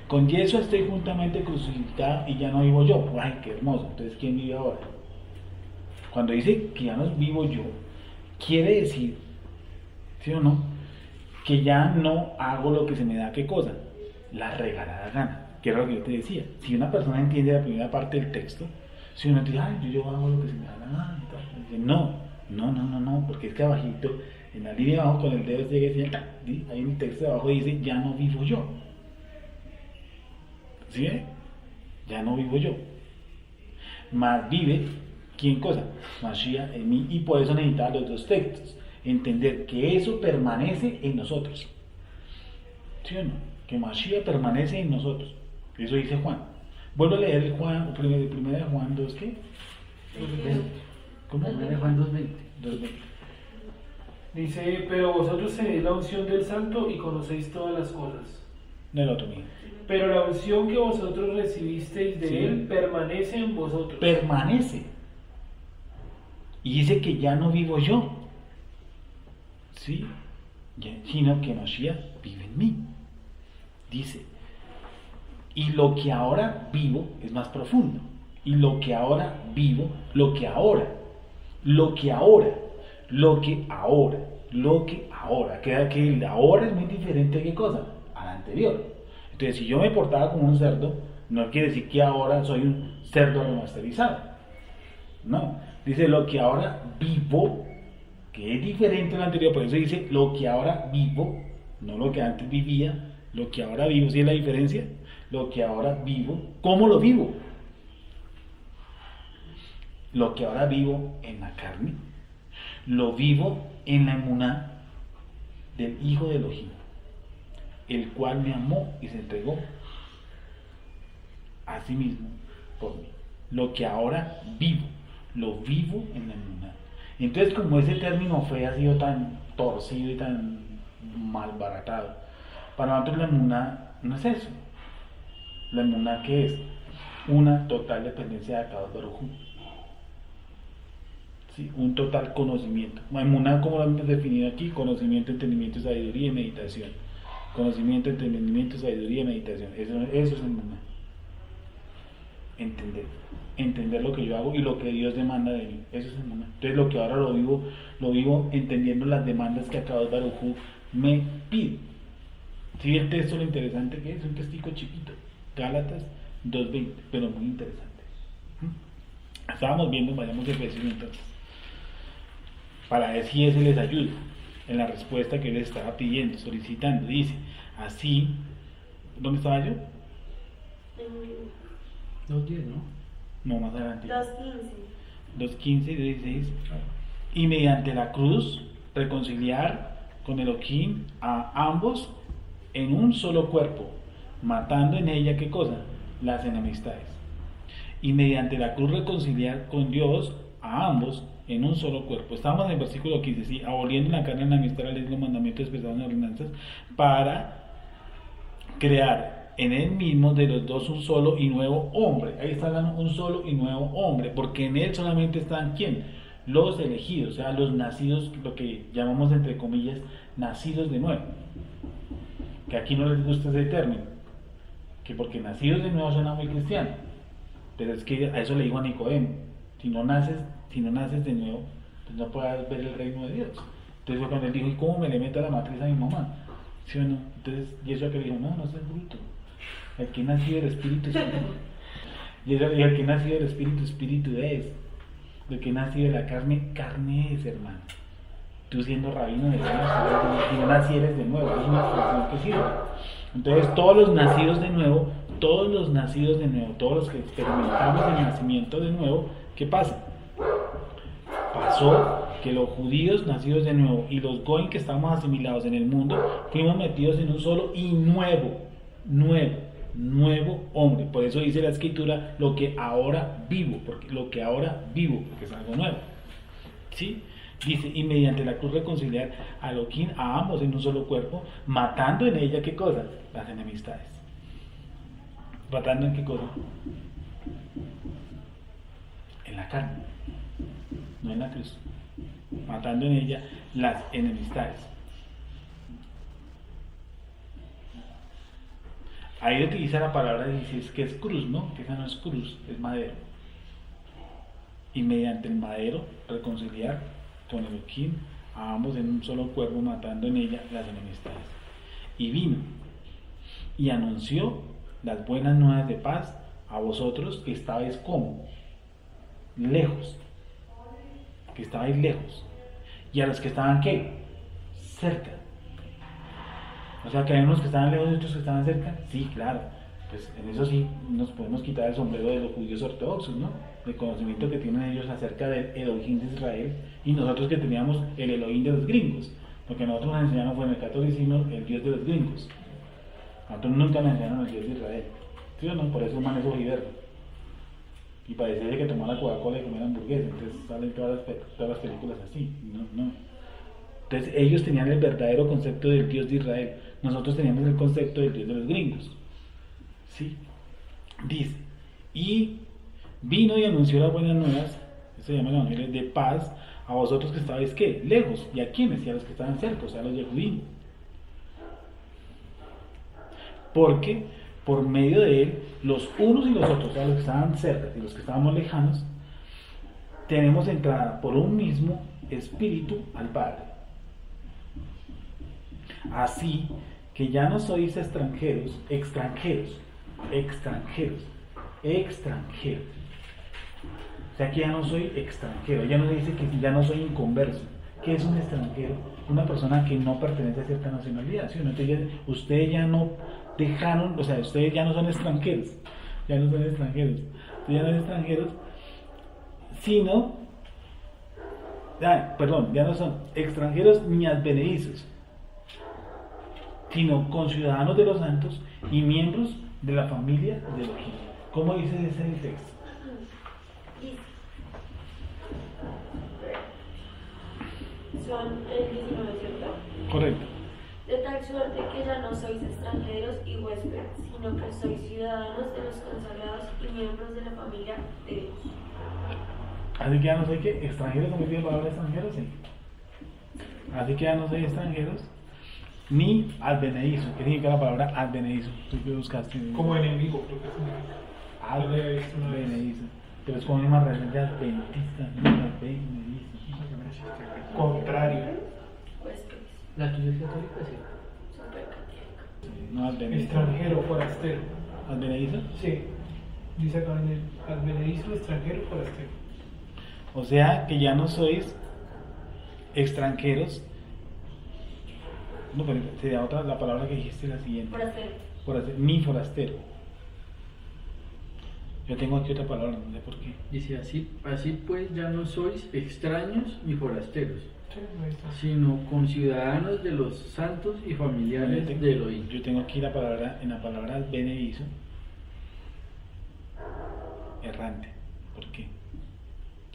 Con Yesu estoy juntamente crucificado y ya no vivo yo. Ay, qué hermoso. Entonces, ¿quién vive ahora? Cuando dice que ya no vivo yo, quiere decir, ¿sí o no? Que ya no hago lo que se me da, ¿qué cosa? La regalada gana, que era lo que yo te decía. Si una persona entiende la primera parte del texto, si uno dice, ay, yo hago lo que se me da la gana, dice, no, porque es que abajito, en la línea de abajo con el dedo llega y dice, ahí en el texto de abajo dice, ya no vivo yo. ¿Sí? Ya no vivo yo. Más vive, ¿quién cosa? Mashiach en mí, y por eso necesitaba los dos textos. Entender que eso permanece en nosotros. ¿Sí o no? Que Mashiach permanece en nosotros. Eso dice Juan. Vuelvo a leer el primero de Juan 2, ¿qué? 22. ¿Cómo? 1 de Juan 2:20. 2:20. Dice, pero vosotros tenéis la unción del santo y conocéis todas las cosas. No el otro mío. Pero la unción que vosotros recibisteis de Sí. él permanece en vosotros. Permanece. Y dice que ya no vivo yo. ¿Sí? Sino que Mashiach vive en mí. Dice. Y lo que ahora vivo es más profundo. Y lo que ahora vivo, lo que ahora. Queda que el de ahora es muy diferente ¿qué cosa? Al anterior. Entonces, si yo me portaba como un cerdo, no quiere decir que ahora soy un cerdo remasterizado. No. Dice lo que ahora vivo, que es diferente al anterior, por eso dice lo que ahora vivo, no lo que antes vivía, lo que ahora vivo, ¿sí es la diferencia? Lo que ahora vivo, ¿cómo lo vivo? Lo que ahora vivo en la carne, lo vivo en la emuná del Hijo de Elohim, el cual me amó y se entregó a sí mismo por mí. Lo que ahora vivo, lo vivo en la emuná. Entonces, como ese término fe ha sido tan torcido y tan malbaratado, para nosotros la emuná no es eso. La emuná, ¿qué es? Una total dependencia de Akadosh Baruj Hu. ¿Sí? Un total conocimiento. Emuná, como lo hemos definido aquí, conocimiento, entendimiento, sabiduría y meditación. Conocimiento, entendimiento, sabiduría y meditación. Eso es emuná. Entender lo que yo hago y lo que Dios demanda de mí. Eso es emuná. Entonces, lo que ahora lo vivo entendiendo las demandas que Akadosh Baruj Hu me pide. Si el texto, lo interesante que es un textico chiquito, Gálatas 2:20, pero muy interesante. Estábamos viendo, vayamos de Efesios entonces, para ver si ese les ayuda en la respuesta que les estaba pidiendo, solicitando. Dice, así ¿Dónde estaba yo? En 2:10, ¿no? No, más adelante. 2:15. 2:15 y 16. Y mediante la cruz reconciliar con Elohim a ambos en un solo cuerpo, matando en ella, ¿qué cosa? Las enemistades. Y mediante la cruz reconciliar con Dios a ambos en un solo cuerpo. Estamos en el versículo 15, ¿sí? Aboliendo la carne en la amistad, leyes, los mandamientos expresados en ordenanzas, para crear en él mismo de los dos un solo y nuevo hombre. Ahí está hablando un solo y nuevo hombre, porque en él solamente están, ¿quién? Los elegidos, o sea, los nacidos, lo que llamamos entre comillas, nacidos de nuevo. Que aquí no les gusta ese término, que porque nacidos de nuevo suena muy cristiano, pero es que a eso le digo a Nicodemo, si no naces de nuevo, pues no podrás ver el reino de Dios. Entonces fue cuando él dijo, ¿y cómo me le meto a la matriz a mi mamá? ¿Sí o no? Entonces, y eso que le dijo, no seas bruto, el que nació del Espíritu es y eso le dijo, el que nació del Espíritu, Espíritu es. El que nació de la carne, carne es, hermano. Tú siendo rabino de Dios, si no nacieres de nuevo, es una expresión que sirve. Entonces todos los nacidos de nuevo, todos los que experimentamos el nacimiento de nuevo, ¿qué pasa? Pasó que los judíos nacidos de nuevo y los goyim que estamos asimilados en el mundo, fuimos metidos en un solo y nuevo hombre. Por eso dice la escritura, lo que ahora vivo, porque es algo nuevo. ¿Sí? Dice, y mediante la cruz reconciliar a Elohim a ambos en un solo cuerpo, matando en ella, ¿qué cosa? Las enemistades. ¿Matando en qué cosa? En la carne, no en la cruz. Matando en ella las enemistades. Ahí utiliza la palabra, dice que es cruz, ¿no? Que esa no es cruz, es madero. Y mediante el madero reconciliar con Elohim a ambos en un solo cuerpo, matando en ella las enemistades. Y vino y anunció las buenas nuevas de paz a vosotros que estabais como lejos, y a los que estaban ¿qué? Cerca. O sea que hay unos que estaban lejos y otros que estaban cerca. Sí, claro, pues en eso sí nos podemos quitar el sombrero de los judíos ortodoxos, ¿no? El conocimiento que tienen ellos acerca del Elohim de Israel, y nosotros que teníamos el Elohim de los gringos, porque nosotros nos enseñaron fue en el catolicismo el Dios de los gringos. Nosotros nunca nos enseñaron el Dios de Israel, ¿sí o no? Por eso man es ojiverde y parecía que tomara Coca-Cola y comiera hamburguesa. Entonces salen todas las películas así. No. Entonces ellos tenían el verdadero concepto del Dios de Israel, nosotros teníamos el concepto del Dios de los gringos. ¿Sí? Dice, y vino y anunció las buenas nuevas, eso se llama el evangelio de paz, a vosotros que estabais ¿qué? Lejos, y a quienes, y a los que estaban cerca, o sea, a los Yehudim. Porque por medio de él, los unos y los otros, o sea, los que estaban cerca y los que estábamos lejanos, tenemos entrada por un mismo espíritu al Padre. Así que ya no sois extranjeros. O sea que ya no soy extranjero, ya no dice que ya no soy inconverso. ¿Qué es un extranjero? Una persona que no pertenece a cierta nacionalidad, ¿sí? Entonces ustedes ya no dejaron, o sea, ustedes ya no son extranjeros, sino, ya no son extranjeros ni advenedizos, sino conciudadanos de los santos y miembros de la familia de Elohim. ¿Cómo dice ese texto? Son el 19, ¿cierto? Correcto. De tal suerte que ya no sois extranjeros y huéspedes, sino que sois ciudadanos de los consagrados y miembros de la familia de Dios. Así que ya no soy ¿qué? Extranjeros, ¿cómo dice la palabra extranjeros? Sí. Así que ya no soy extranjeros ni advenedizo. ¿Qué significa la palabra advenedizo? ¿Tú qué buscaste? Como enemigo, creo que es un advenedizo. Pero es como una referencia adventista, ¿no? Advenedizo. Contrario. Huéspedes. La tuya es católica, sí. Supercatólica. No, advenedizo. Extranjero, forastero. ¿Advenedizo? Sí. Dice acá en el advenedizo, extranjero, forastero. O sea que ya no sois extranjeros. No, pero sería otra la palabra que dijiste, la siguiente. Forastero. ni forastero. Yo tengo aquí otra palabra, no sé por qué. Dice así pues ya no sois extraños ni forasteros, Sí, ahí está. sino conciudadanos de los santos y familiares de Elohim. Yo tengo aquí la palabra, en la palabra benedizo, errante. ¿Por qué?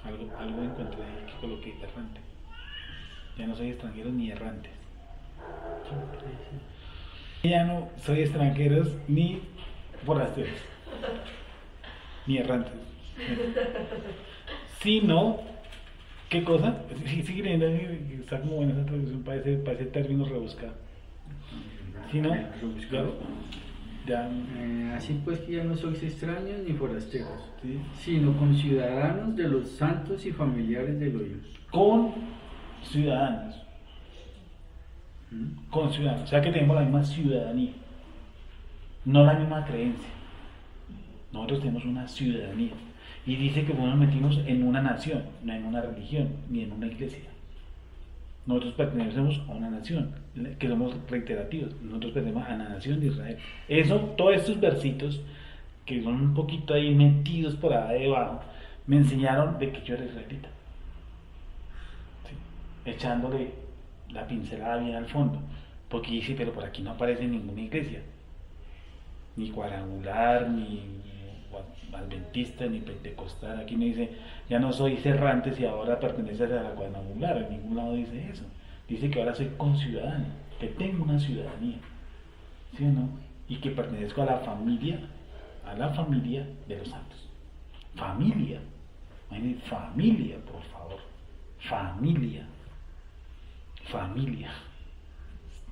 Algo encontré ahí que coloqué errante. Ya no soy extranjeros ni errantes. Ya no soy extranjeros ni forasteros, ni errantes. Sino, ¿qué cosa? Sí, creyendo que está como buena esa traducción para ese término rebuscado. Sino, ya, Así pues que ya no sois extraños ni forasteros, sí, sino conciudadanos de los santos y familiares de Elohim. con ciudadanos. Con ciudadanos, o sea que tenemos la misma ciudadanía, no la misma creencia. Nosotros tenemos una ciudadanía y dice que nos metimos en una nación, no en una religión ni en una iglesia. Nosotros pertenecemos a una nación, que somos reiterativos. Nosotros pertenecemos a la nación de Israel. Eso, todos estos versitos que son un poquito ahí metidos por ahí debajo, me enseñaron de que yo era israelita, sí, echándole la pincelada bien al fondo, porque dice, pero por aquí no aparece ninguna iglesia, ni cuadrangular, ni adventista, ni pentecostal. Aquí no dice, ya no soy errantes y ahora perteneces a la cuadrangular, en ningún lado dice eso. Dice que ahora soy conciudadano, que tengo una ciudadanía, ¿sí o no? Y que pertenezco a la familia de los santos. Familia, familia, por favor, familia.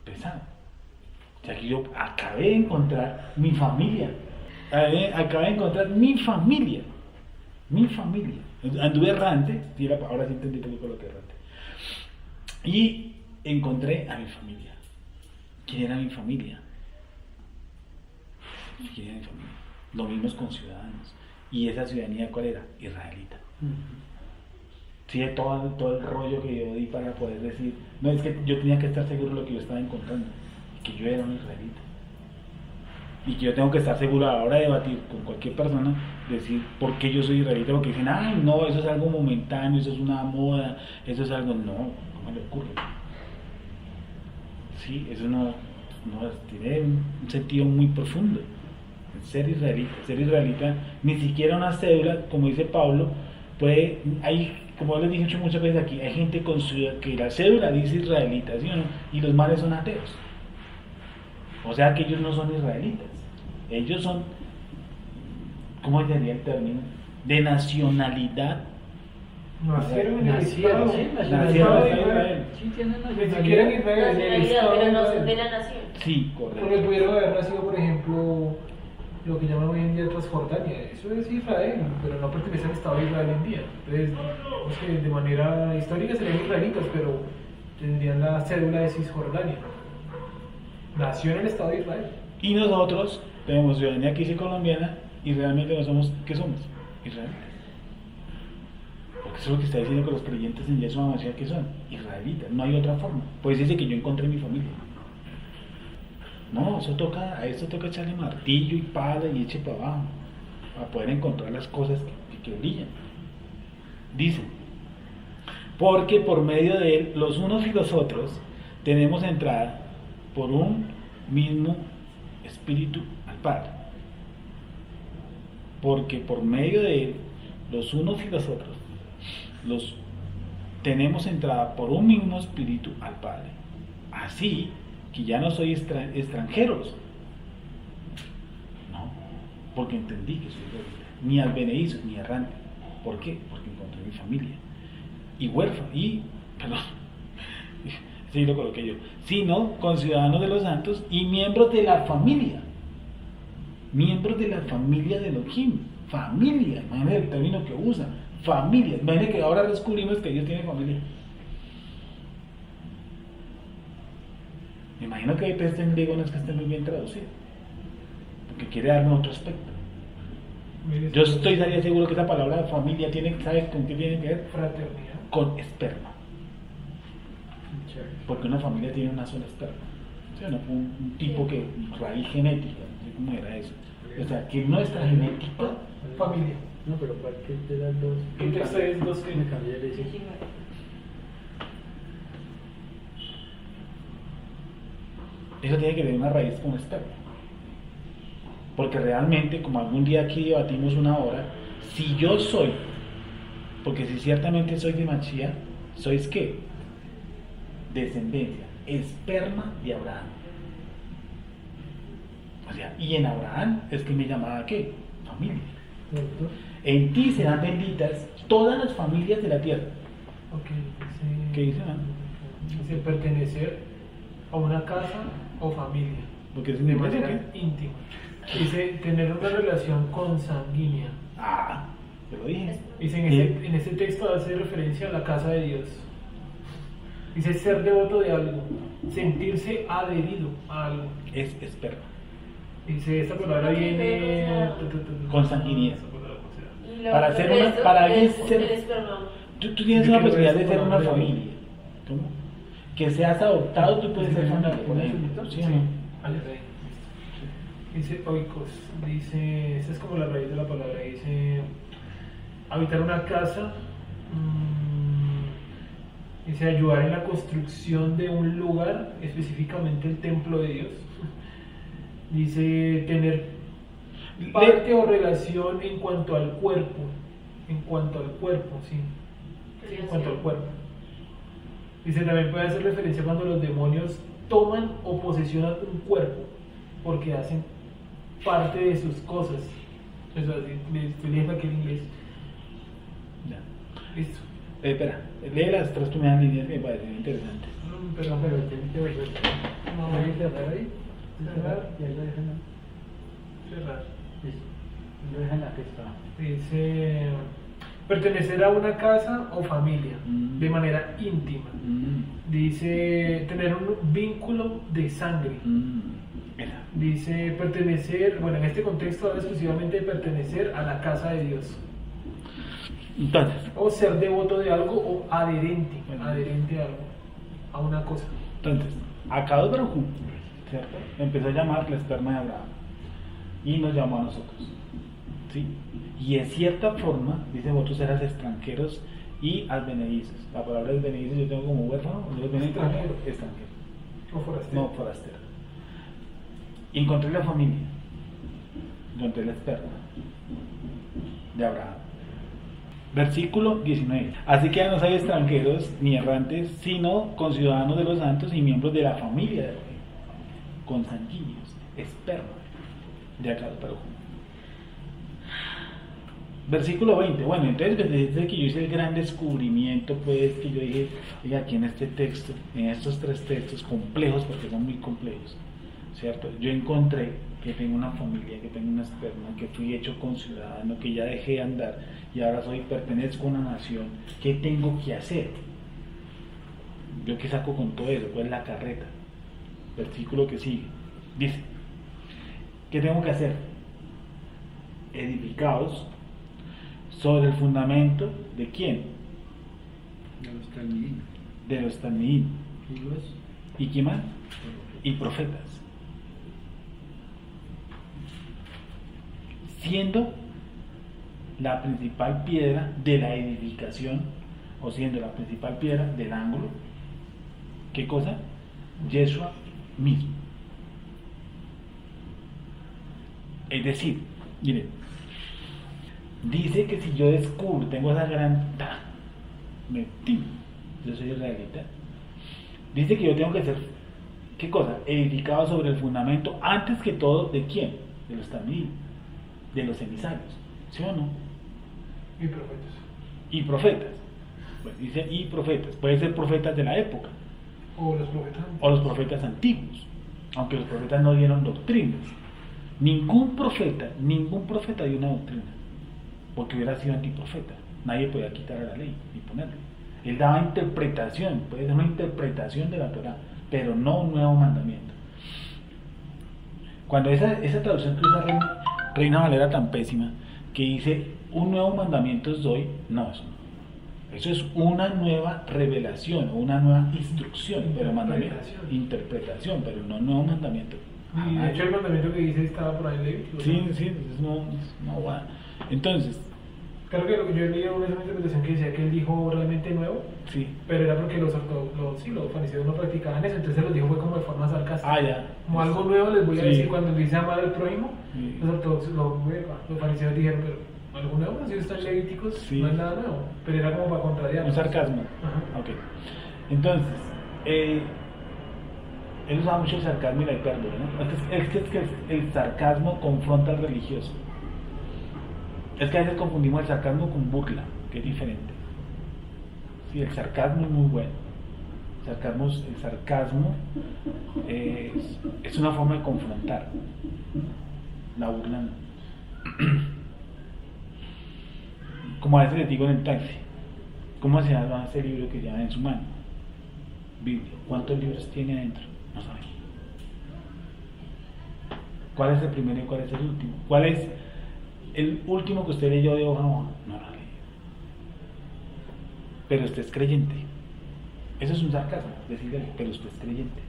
Pesado. O sea que yo acabé de encontrar mi familia. Acabé de encontrar mi familia. Anduve errante, ahora sí entendí por qué coloqué errante. Y encontré a mi familia. ¿Quién era mi familia? Lo mismo con ciudadanos. ¿Y esa ciudadanía cuál era? Israelita. Sí, de todo el rollo que yo di para poder decir, no, es que yo tenía que estar seguro de lo que yo estaba encontrando, que yo era un israelita. Y que yo tengo que estar seguro a la hora de debatir con cualquier persona, decir por qué yo soy israelita, porque dicen, ay, no, eso es algo momentáneo, eso es una moda, eso es algo, no me le ocurre. Sí, eso no tiene un sentido muy profundo. Ser israelita, ni siquiera una cédula, como dice Pablo, como les dije muchas veces aquí, hay gente con que la cédula dice israelita, ¿sí o no? Y los males son ateos. O sea que ellos no son israelitas. Ellos son, ¿cómo sería el término? De nacionalidad. Nacieron en el Nacieron, Estado. sí, Nacieron de en Israel. Sí, tienen Ni siquiera en Israel, en el Nacionalidad, Estado pero de no son de Israel. la nación. Sí, Porque correcto. pudieron haber nacido, por ejemplo, lo que llaman hoy en día Transjordania. Eso es Israel, pero no pertenece al Estado de Israel en día. Entonces, digamos que de manera histórica serían israelitas, pero tendrían la cédula de Cisjordania. Nació en el Estado de Israel. Y nosotros tenemos ciudadanía aquí sí colombiana y realmente no somos, ¿qué somos? Israelitas. Porque eso es lo que está diciendo que los creyentes en Yeshua Mashiach que son israelitas, no hay otra forma. Pues dice que yo encontré mi familia. No, a esto toca echarle martillo y pala y eche para abajo, para poder encontrar las cosas que brillan. Dice, porque por medio de él, los unos y los otros, tenemos entrada por un mismo espíritu al Padre. Porque por medio de él, los unos y los otros, tenemos entrada por un mismo espíritu al Padre. Así que ya no soy extranjeros, no, porque entendí que soy israelita, ni advenedizo, ni errante. ¿Por qué? Porque encontré mi familia y huérfano, perdón, sí lo coloqué yo, sino conciudadanos de los santos y miembros de la familia de Elohim. Familia, imagínate el término que usa, familia. Imagínate que ahora descubrimos que Dios tiene familia. Me imagino que el texto en griego no es que esté muy bien traducido, porque quiere darme otro aspecto. Yo estaría seguro que esa palabra familia ¿sabes con qué tiene que ver? Fraternidad. Con esperma. Porque una familia tiene una sola esperma. ¿Sí o no? Un tipo que, raíz genética, no sé cómo era eso. O sea, que nuestra genética, Familia. No, pero ¿cuál que de las dos? ¿Qué texto es dos que? Me cambié de ese. 19. eso tiene que tener una raíz con esperma. Porque realmente, como algún día aquí debatimos una hora, si yo soy, porque si ciertamente soy de Mashiach, ¿sois qué? Descendencia, esperma de Abraham. O sea, y en Abraham es que me llamaba ¿qué? Familia. ¿Cierto? En ti serán benditas todas las familias de la tierra. Ok, ¿Qué dice? dice pertenecer a una casa o familia. Porque es de manera íntima. Dice tener una relación consanguínea. Ah, te lo dije. Dice en este texto hace referencia a la casa de Dios. Dice ser devoto de algo, sentirse adherido a algo. Es esperma. Dice esta palabra viene Consanguinidad. Y lo Para otro ser que una- esto para es ser- el esperma. Tú tienes Yo una quiero posibilidad ver de ser ese una nombre. familia. ¿Cómo? Que seas adoptado, tú puedes ser familia, por ejemplo. ¿Sí o no? Dice oikos, dice, esa es como la raíz de la palabra, dice habitar una casa, dice ayudar en la construcción de un lugar, específicamente el templo de Dios. Dice tener parte o relación en cuanto al cuerpo, sí, en cuanto al cuerpo. Dice también puede hacer referencia cuando los demonios toman o posesionan un cuerpo, porque hacen parte de sus cosas. Eso así, estoy leyendo aquí en inglés. Ya. Listo. Espera, lee las tres primeras líneas que me parecen interesantes. Pero, Pero tiene que volver. No, Ahí cerrar ahí. Cerrar. Y ahí lo dejan. cerrar. Listo. Lo dejan la que está. Dice pertenecer a una casa o familia de manera íntima. Dice tener un vínculo de sangre. Mira, Dice pertenecer, bueno, en este contexto habla exclusivamente de pertenecer a la casa de Dios. entonces, O ser devoto de algo o adherente, Bueno. adherente a algo, a una cosa. Akadosh Baruj Hu, ¿cierto? Empezó a llamar la esperma de Abraham y nos llamó a nosotros, ¿sí? Y en cierta forma, dice, vosotros eras extranjeros y advenedizos. La palabra advenedizos yo tengo como huérfano, ¿no? Extranjero. Extranjero, O forastero. no forastero. Y encontré la familia, encontré la esperma de Abraham. Versículo 19. Así que ya no hay extranjeros ni errantes, sino conciudadanos de los santos y miembros de la familia de Elohim, consanguíneos, esperma de Akadosh Baruj Hu. Versículo 20. Bueno, entonces desde que yo hice el gran descubrimiento, pues que yo dije, oiga, aquí en este texto, en estos tres textos complejos, porque son muy complejos, ¿cierto? Yo encontré que tengo una familia, que tengo una esperma, que fui hecho conciudadano, que ya dejé de andar y ahora pertenezco a una nación. ¿Qué tengo que hacer? Yo qué saco con todo eso, ¿cuál es la carreta? Versículo que sigue. Dice, ¿qué tengo que hacer? Edificaos sobre el fundamento de quién? De los talmidim. De los talmidim. ¿Y los? ¿Y quién más? Y profetas. Siendo la principal piedra de la edificación, o siendo la principal piedra del ángulo, ¿qué cosa? Yeshua mismo. Es decir, miren, dice que si yo descubro, tengo esa gran yo soy israelita, dice que yo tengo que ser, ¿qué cosa? Edificado sobre el fundamento, antes que todo, ¿de quién? De los talmidim, de los emisarios, ¿sí o no? Y profetas. Y profetas. Bueno, dice y profetas, puede ser profetas de la época O los profetas. o los profetas antiguos, aunque los profetas no dieron doctrinas. Ningún profeta dio una doctrina, porque hubiera sido antiprofeta. Nadie podía quitar a la ley ni ponerla. Él daba interpretación, puede ser una interpretación de la Torah, pero no un nuevo mandamiento. Cuando esa traducción que usa Reina Valera tan pésima, que dice un nuevo mandamiento os doy, no, eso no. Eso es una nueva revelación, una nueva instrucción, pero mandamiento, interpretación, pero no nuevo mandamiento. Y de hecho el mandamiento que dice estaba por ahí en Levítico. Sí, no va. Entonces, creo que lo que yo he leído es una interpretación que decía que él dijo realmente nuevo, sí. pero era porque los fariseos no practicaban eso, entonces lo dijo fue como de forma sarcástica. Ya. Como algo nuevo les voy a Sí. decir cuando dice amar al prójimo, Sí. los ortodoxos, los fariseos dijeron, pero algo nuevo, si está en Levíticos, Sí. no es nada nuevo, pero era como para contrariar. Un sarcasmo. Ajá. Ok. Entonces, él usaba mucho el sarcasmo y la hipérbole, ¿no? Es que el sarcasmo confronta al religioso. Es que a veces confundimos el sarcasmo con burla, que es diferente. Sí, el sarcasmo es muy bueno. El sarcasmo es una forma de confrontar. La burla no. Como a veces les digo en el taxi, ¿cómo se llama ese libro que llevan en su mano? Biblia. ¿Cuántos libros tiene adentro? No saben. ¿Cuál es el primero y cuál es el último? ¿Cuál es el último que usted leyó de hoja a hoja? No lo ha leído. Pero usted es creyente. Eso es un sarcasmo, decirle, pero usted es creyente.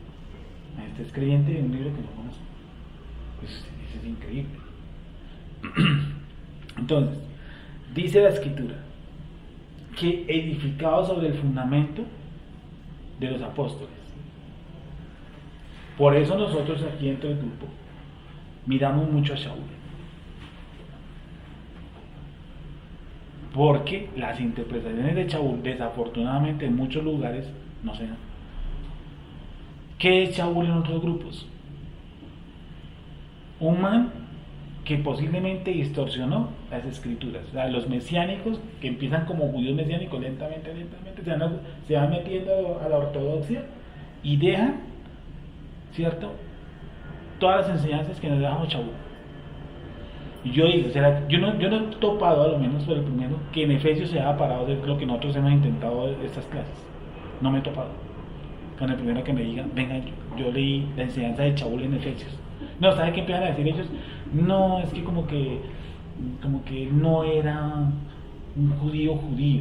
Usted es creyente de un libro que no conoce. Pues eso es increíble. Entonces, dice la Escritura que edificado sobre el fundamento de los apóstoles. Por eso nosotros aquí dentro del grupo miramos mucho a Shaul. Porque las interpretaciones de Shaul, desafortunadamente en muchos lugares, no se dan. ¿Qué es Shaul en otros grupos? Un man que posiblemente distorsionó las escrituras. O sea, los mesiánicos, que empiezan como judíos mesiánicos, lentamente se van metiendo a la ortodoxia y dejan, ¿cierto?, todas las enseñanzas que nos dejamos Shaul. Y yo digo, yo no he topado, a lo menos por el primero, que en Efesios se haya parado de lo que nosotros hemos intentado de estas clases. No me he topado con el primero que me diga, venga, yo leí la enseñanza de Shaul en Efesios. No, ¿sabe qué empiezan a decir ellos? No, es que como que no era un judío,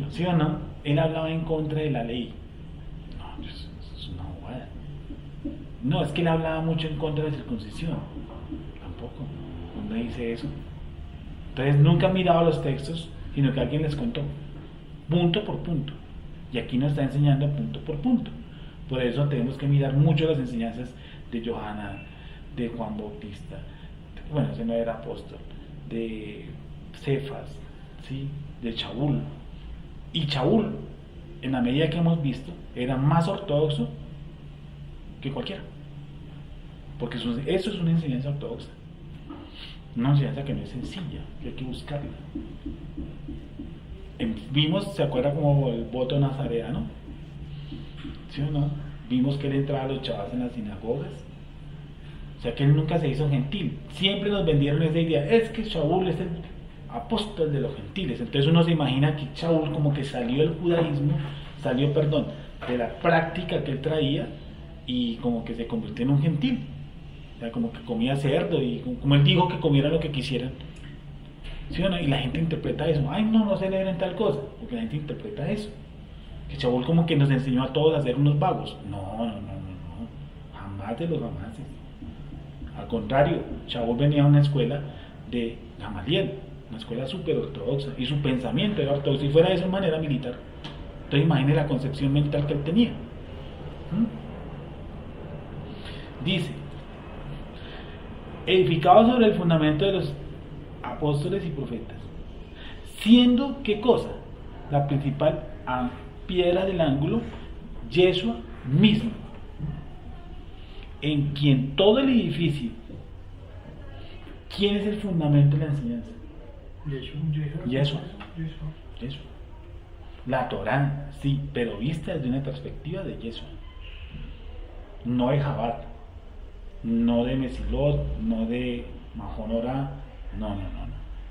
¿sí o no? Él hablaba en contra de la ley. No, eso es una bobada. No, es que él hablaba mucho en contra de la circuncisión. Tampoco. ¿Dónde dice eso? Entonces nunca han mirado los textos, sino que alguien les contó, punto por punto. Y aquí nos está enseñando punto por punto. Por eso tenemos que mirar mucho las enseñanzas de Johanna, de Juan Bautista, bueno, ese no era apóstol, de Cefas, ¿sí?, de Shaul. Y Shaul, en la medida que hemos visto, era más ortodoxo que cualquiera. Porque eso es una enseñanza ortodoxa. Una enseñanza que no es sencilla, que hay que buscarla. Vimos, ¿se acuerda como el voto nazareano? ¿Sí o no? Vimos que él entraba a los chavos en las sinagogas. O sea que él nunca se hizo gentil. Siempre nos vendieron esa idea, es que Shaul es el apóstol de los gentiles. Entonces uno se imagina que Shaul como que salió del judaísmo, de la práctica que él traía y como que se convirtió en un gentil. O sea, como que comía cerdo y como él dijo que comieran lo que quisieran. ¿Sí o no? Y la gente interpreta eso. Ay, no celebren tal cosa. Porque la gente interpreta eso. Que Shaul como que nos enseñó a todos a ser unos vagos. No. Jamás de los jamases. Al contrario, Shaul venía a una escuela de Gamaliel, una escuela súper ortodoxa. Y su pensamiento era ortodoxo. Y fuera de eso, de manera militar. Entonces imagine la concepción mental que él tenía. Dice, edificado sobre el fundamento de los apóstoles y profetas, siendo, ¿qué cosa? La principal piedra del ángulo, Yeshua mismo, en quien todo el edificio. ¿Quién es el fundamento de la enseñanza? Yeshua. La Torá, sí, pero vista desde una perspectiva de Yeshua, no de Jabat, no de Mesilot, no de Mahonorá, no.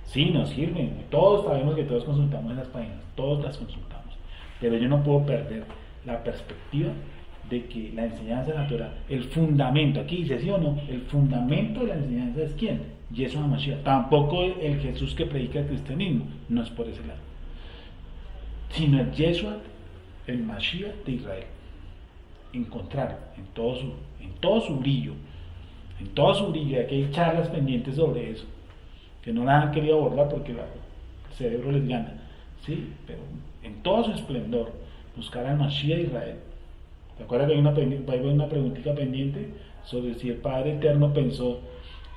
Sí, nos sirven, todos sabemos que todos consultamos esas páginas, todos las consultamos, pero yo no puedo perder la perspectiva de que la enseñanza de la Torá, el fundamento, aquí dice sí o no, el fundamento de la enseñanza es ¿quién? Yeshua HaMashiach. Tampoco el Jesús que predica el cristianismo, no es por ese lado. sino el Yeshua, el Mashiach de Israel. Encontrar en todo su brillo, y aquí hay charlas pendientes sobre eso, que no las han querido abordar porque el cerebro les gana, ¿sí? Pero en todo su esplendor, buscar al Mashiach de Israel. ¿Te acuerdas que hay una preguntita pendiente sobre si el Padre Eterno pensó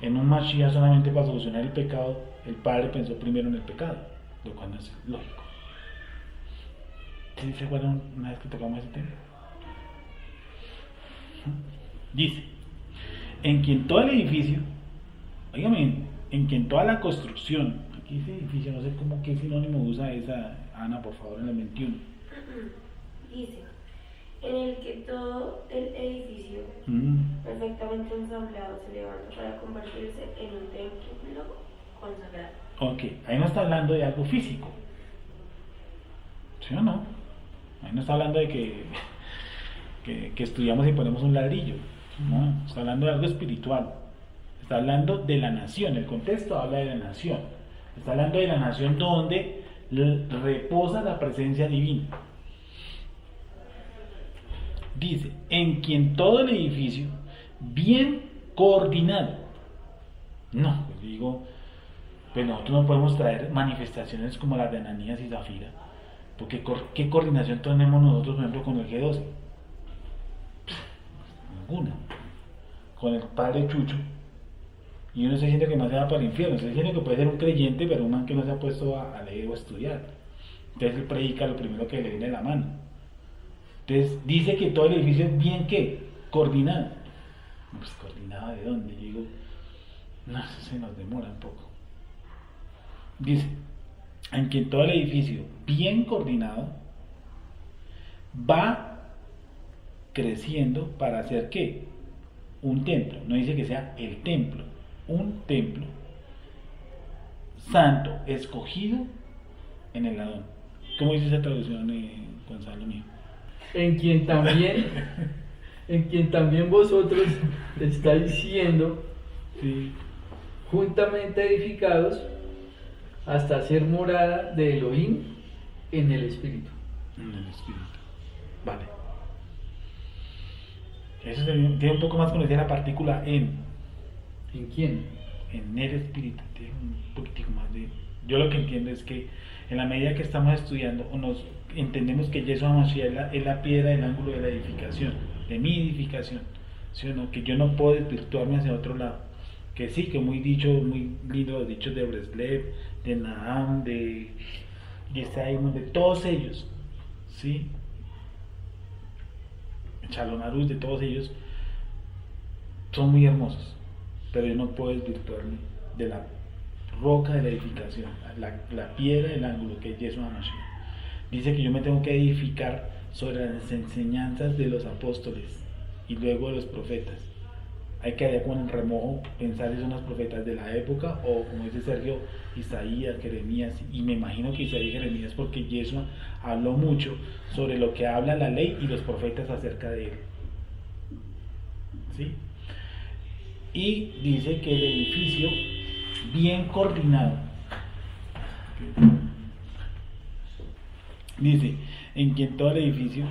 en un Mashiach solamente para solucionar el pecado? El Padre pensó primero en el pecado, lo cual no es lógico. ¿Sí se acuerdan una vez que tocamos ese tema? Dice, en quien todo el edificio, oígame, en quien toda la construcción, aquí dice edificio, no sé cómo, qué sinónimo usa esa, Ana, por favor, en el 21. Dice, en el que todo el edificio perfectamente ensamblado se levanta para convertirse en un templo consagrado. Ok, ahí no está hablando de algo físico, ¿sí o no? Ahí no está hablando de que estudiamos y ponemos un ladrillo, no, está hablando de algo espiritual, está hablando de la nación, el contexto habla de la nación, está hablando de la nación donde reposa la presencia divina. Dice, en quien todo el edificio bien coordinado. No, pues digo, pues nosotros no podemos traer manifestaciones como las de Ananías y Zafira, porque ¿qué coordinación tenemos nosotros, por ejemplo, con el G12? Ninguna. Con el padre Chucho, y uno está diciendo que no se va para el infierno, está diciendo que puede ser un creyente, pero un man que no se ha puesto a leer o a estudiar. Entonces él predica lo primero que le viene a la mano. Entonces dice que todo el edificio es bien, ¿qué? Coordinado. Pues coordinado ¿de dónde? Yo digo, no, eso se nos demora un poco. Dice, en que todo el edificio bien coordinado va creciendo para hacer ¿qué? Un templo. No dice que sea el templo, un templo santo, escogido en el Adón. ¿Cómo dice esa traducción, Gonzalo mío? En quien también vosotros estáis siendo Sí. juntamente edificados hasta ser morada de Elohim en el Espíritu. En el Espíritu. Vale. Eso tiene un poco más conocida la partícula en. ¿En quién? En el Espíritu. Tiene un poquitico más de. Yo lo que entiendo es que en la medida que estamos estudiando o nos entendemos que Yeshua Mashiach es la piedra del ángulo de la edificación, de mi edificación, ¿sí o no? Que yo no puedo desvirtuarme hacia otro lado. Que sí, que muy lindo los dichos de Breslev, de Nahum, de Simon, de todos ellos, ¿sí? Shalom Aruch, de todos ellos, son muy hermosos, pero yo no puedo desvirtuarme de la roca de la edificación, la piedra del ángulo que es Yeshua Mashiach. Dice que yo me tengo que edificar sobre las enseñanzas de los apóstoles y luego de los profetas. Hay que allá con el remojo pensar si son los profetas de la época o, como dice Sergio, Isaías, Jeremías, y me imagino que Isaías y Jeremías porque Yeshua habló mucho sobre lo que habla la ley y los profetas acerca de él, ¿sí? Y dice que el edificio bien coordinado, dice, en quien todo el edificio,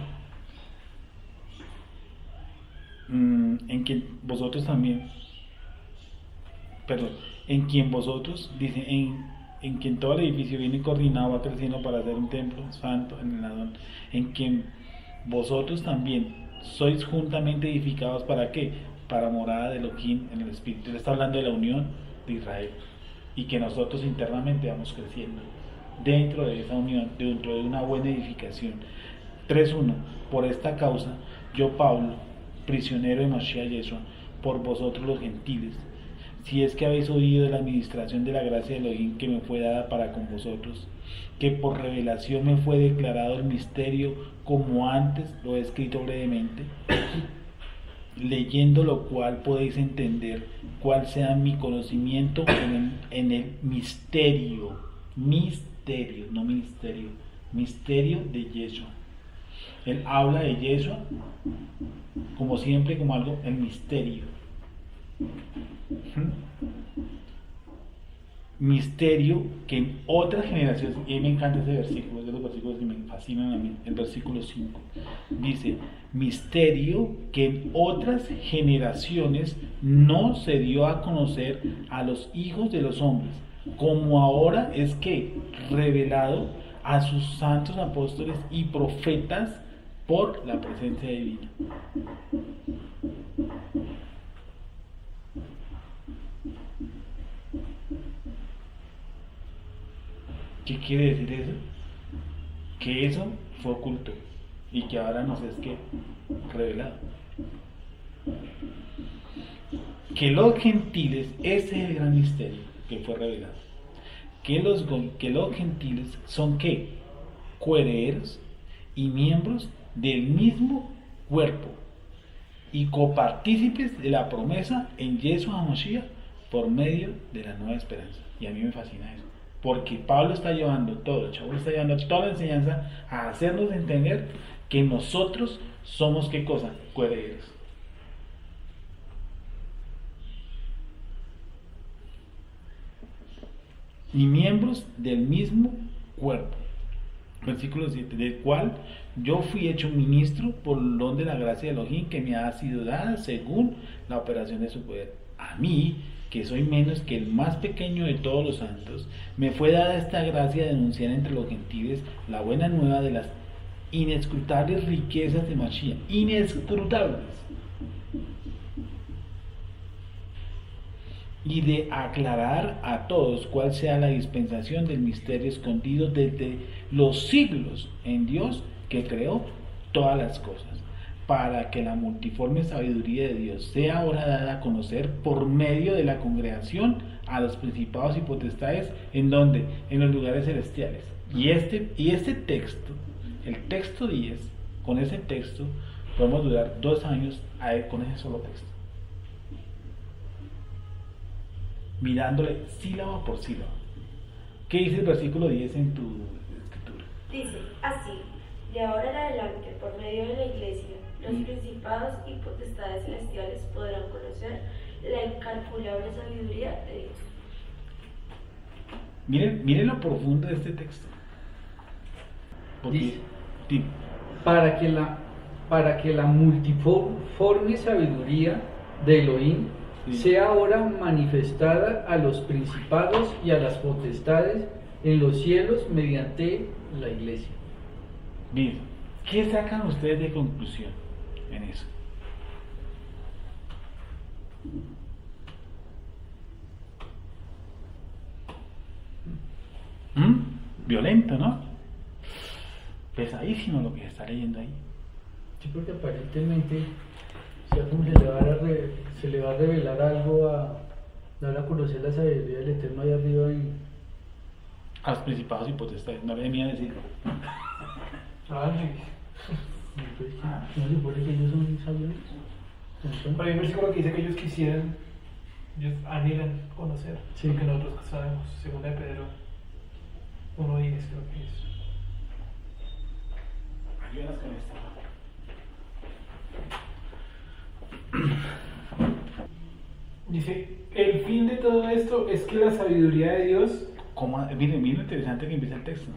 en quien vosotros también, perdón, en quien vosotros, dice, en quien todo el edificio viene coordinado, va creciendo para hacer un templo santo en el Adón, en quien vosotros también sois juntamente edificados, ¿para qué? Para morada de Elohim en el Espíritu. Él está hablando de la unión de Israel y que nosotros internamente vamos creciendo dentro de esa unión, dentro de una buena edificación. 3.1. Por esta causa, yo Pablo, prisionero de Mashiach Yeshua, por vosotros los gentiles, si es que habéis oído de la administración de la gracia de Elohim que me fue dada para con vosotros, que por revelación me fue declarado el misterio, como antes lo he escrito brevemente, leyendo lo cual podéis entender cuál sea mi conocimiento en el misterio, no ministerio, misterio de Yeshua. Él habla de Yeshua como siempre, como algo, el misterio. misterio que en otras generaciones, y a mí me encanta ese versículo, es de los versículos que me fascinan a mí, el versículo 5, dice, misterio que en otras generaciones no se dio a conocer a los hijos de los hombres, como ahora es que revelado a sus santos apóstoles y profetas por la presencia divina. ¿Qué quiere decir eso? Que eso fue oculto y que ahora nos es que revelado. Que los gentiles, ese es el gran misterio que fue revelado. Que los gentiles son ¿qué? Coherederos y miembros del mismo cuerpo y copartícipes de la promesa en Yeshua HaMashiach por medio de la nueva esperanza. Y a mí me fascina eso. Porque Pablo está llevando todo, Shaul está llevando toda la enseñanza a hacernos entender que nosotros somos ¿qué cosa? Coherederos. Y miembros del mismo cuerpo. Versículo 7, del cual yo fui hecho ministro por el don de la gracia de Elohim que me ha sido dada según la operación de su poder. A mí, que soy menos que el más pequeño de todos los santos, me fue dada esta gracia de anunciar entre los gentiles la buena nueva de las inescrutables riquezas de Mashiach, inescrutables, y de aclarar a todos cuál sea la dispensación del misterio escondido desde los siglos en Dios que creó todas las cosas, para que la multiforme sabiduría de Dios sea ahora dada a conocer por medio de la congregación a los principados y potestades, en donde, en los lugares celestiales. Y este texto, el texto 10, con ese texto podemos durar 2 años con ese solo texto, mirándole sílaba por sílaba. ¿Qué dice el versículo 10 en tu escritura? Dice así: de ahora en adelante, por medio de la iglesia, los principados y potestades celestiales podrán conocer la incalculable sabiduría de Dios. Miren lo profundo de este texto. Dice, para que la multiforme sabiduría de Elohim sea ahora manifestada a los principados y a las potestades en los cielos mediante la iglesia. Bien, ¿qué sacan ustedes de conclusión en eso? Violento, ¿no? Pesadísimo lo que se está leyendo ahí. Sí, porque aparentemente se le va a revelar algo, dar a conocer la sabiduría del Eterno allá arriba A los principados y potestades, no le venía a decirlo. ¿No se supone que ellos son sabios? Pero hay un versículo que dice que ellos quisieran, ellos anhelan conocer lo que nosotros sabemos, según de Pedro 1:10 creo que es. Ayúdanos con esto. Dice, el fin de todo esto es que la sabiduría de Dios... Miren lo interesante que empieza el texto.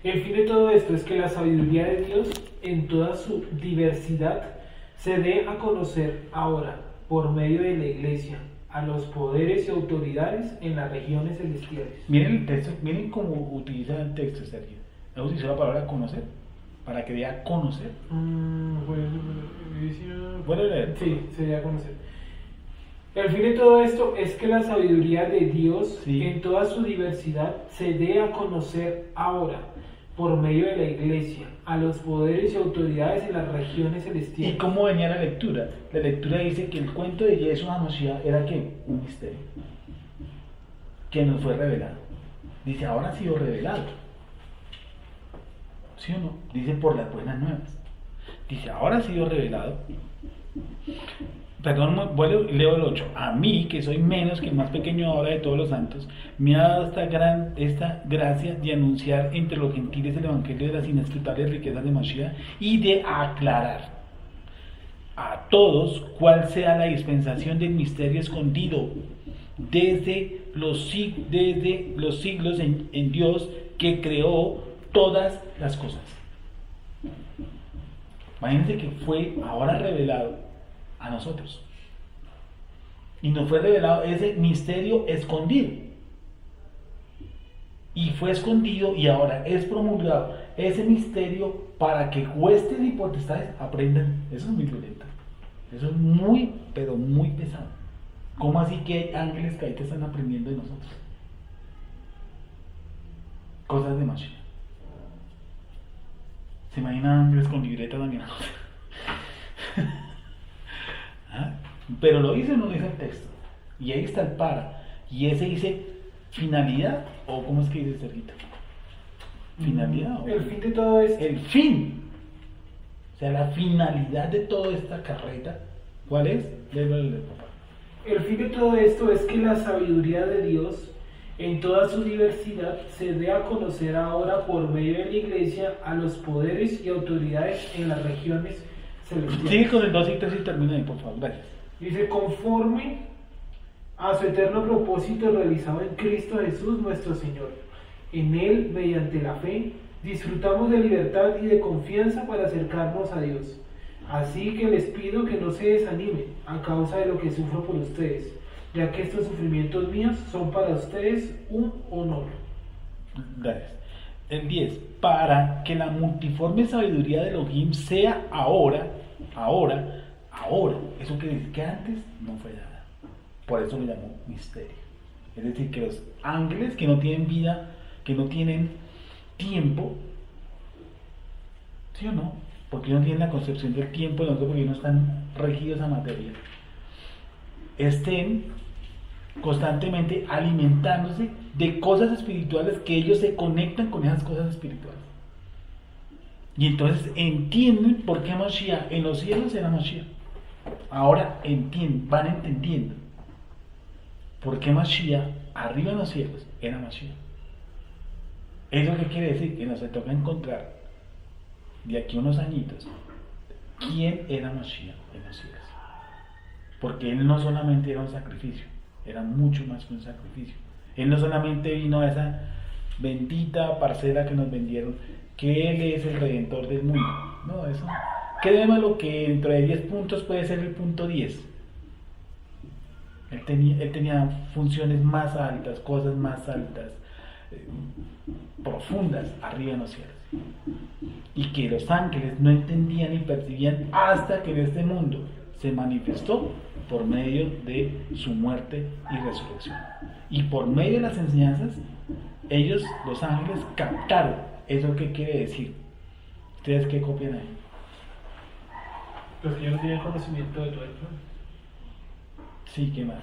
El fin de todo esto es que la sabiduría de Dios en toda su diversidad se dé a conocer ahora por medio de la iglesia a los poderes y autoridades en las regiones celestiales. Miren el texto, miren cómo utiliza el texto, Sergio. ¿Ha utilizado la palabra conocer? Para que dé a conocer. ¿Puedo leer? Sí, se dé a conocer. El fin de todo esto es que la sabiduría de Dios en toda su diversidad se dé a conocer ahora por medio de la iglesia a los poderes y autoridades en las regiones celestiales. ¿Y cómo venía la lectura? La lectura dice que el cuento de Yeshua HaMashiach era ¿qué? Un misterio que nos fue revelado. Dice, ahora ha sido revelado. ¿Sí o no? Dice por las buenas nuevas. Dice, ahora ha sido revelado. Perdón, leo el 8. A mí, que soy menos que el más pequeño ahora de todos los santos, me ha dado esta gracia de anunciar entre los gentiles el evangelio de las inescrutables riquezas de Mashiach y de aclarar a todos cuál sea la dispensación del misterio escondido desde desde los siglos en Dios que creó todas las cosas. Imagínense que fue ahora revelado a nosotros. Y nos fue revelado ese misterio escondido. Y fue escondido y ahora es promulgado ese misterio para que huestes y potestades aprendan. Eso es muy violento. Eso es muy, pero muy pesado. ¿Cómo así que hay ángeles que ahí te están aprendiendo de nosotros? Cosas de magia. ¿Se imaginan ángeles con libreta también? ¿Ah? Pero lo dice o no dice el texto. Y ahí está el para. Y ese dice finalidad, o ¿cómo es que dice Sergito? Finalidad. El fin de todo esto. El fin. O sea, la finalidad de toda esta carreta, ¿cuál es? Léelo, papá. El fin de todo esto es que la sabiduría de Dios en toda su diversidad se dé a conocer ahora por medio de la Iglesia a los poderes y autoridades en las regiones celestiales. Sigue con el 2 y 3 y termina ahí, por favor, gracias. Dice, conforme a su eterno propósito realizado en Cristo Jesús nuestro Señor. En Él, mediante la fe, disfrutamos de libertad y de confianza para acercarnos a Dios. Así que les pido que no se desanimen a causa de lo que sufro por ustedes, ya que estos sufrimientos míos son para ustedes un honor. Gracias. El 10. Para que la multiforme sabiduría de Elohim sea ahora. Eso quiere decir que antes no fue dada. Por eso lo llamó misterio. Es decir, que los ángeles que no tienen vida, que no tienen tiempo, ¿sí o no? Porque no tienen la concepción del tiempo, porque no están regidos a materia, estén constantemente alimentándose de cosas espirituales, que ellos se conectan con esas cosas espirituales. Y entonces entienden por qué Mashiach en los cielos era Mashiach. Ahora entienden, van entendiendo por qué Mashiach arriba en los cielos era Mashiach. ¿Eso qué quiere decir? Que nos toca encontrar de aquí a unos añitos quién era Mashiach en los cielos. Porque él no solamente era un sacrificio, era mucho más que un sacrificio. Él no solamente vino a esa bendita parcela que nos vendieron, que él es el redentor del mundo. No, eso. Créemelo que dentro de 10 puntos puede ser el punto 10. Él tenía funciones más altas, cosas más altas, profundas, arriba en los cielos. Y que los ángeles no entendían ni percibían hasta que en este mundo se manifestó por medio de su muerte y resurrección. Y por medio de las enseñanzas, ellos, los ángeles, captaron eso que quiere decir. ¿Ustedes qué copian ahí? Los que yo no tenía conocimiento de todo esto. Sí, ¿qué más?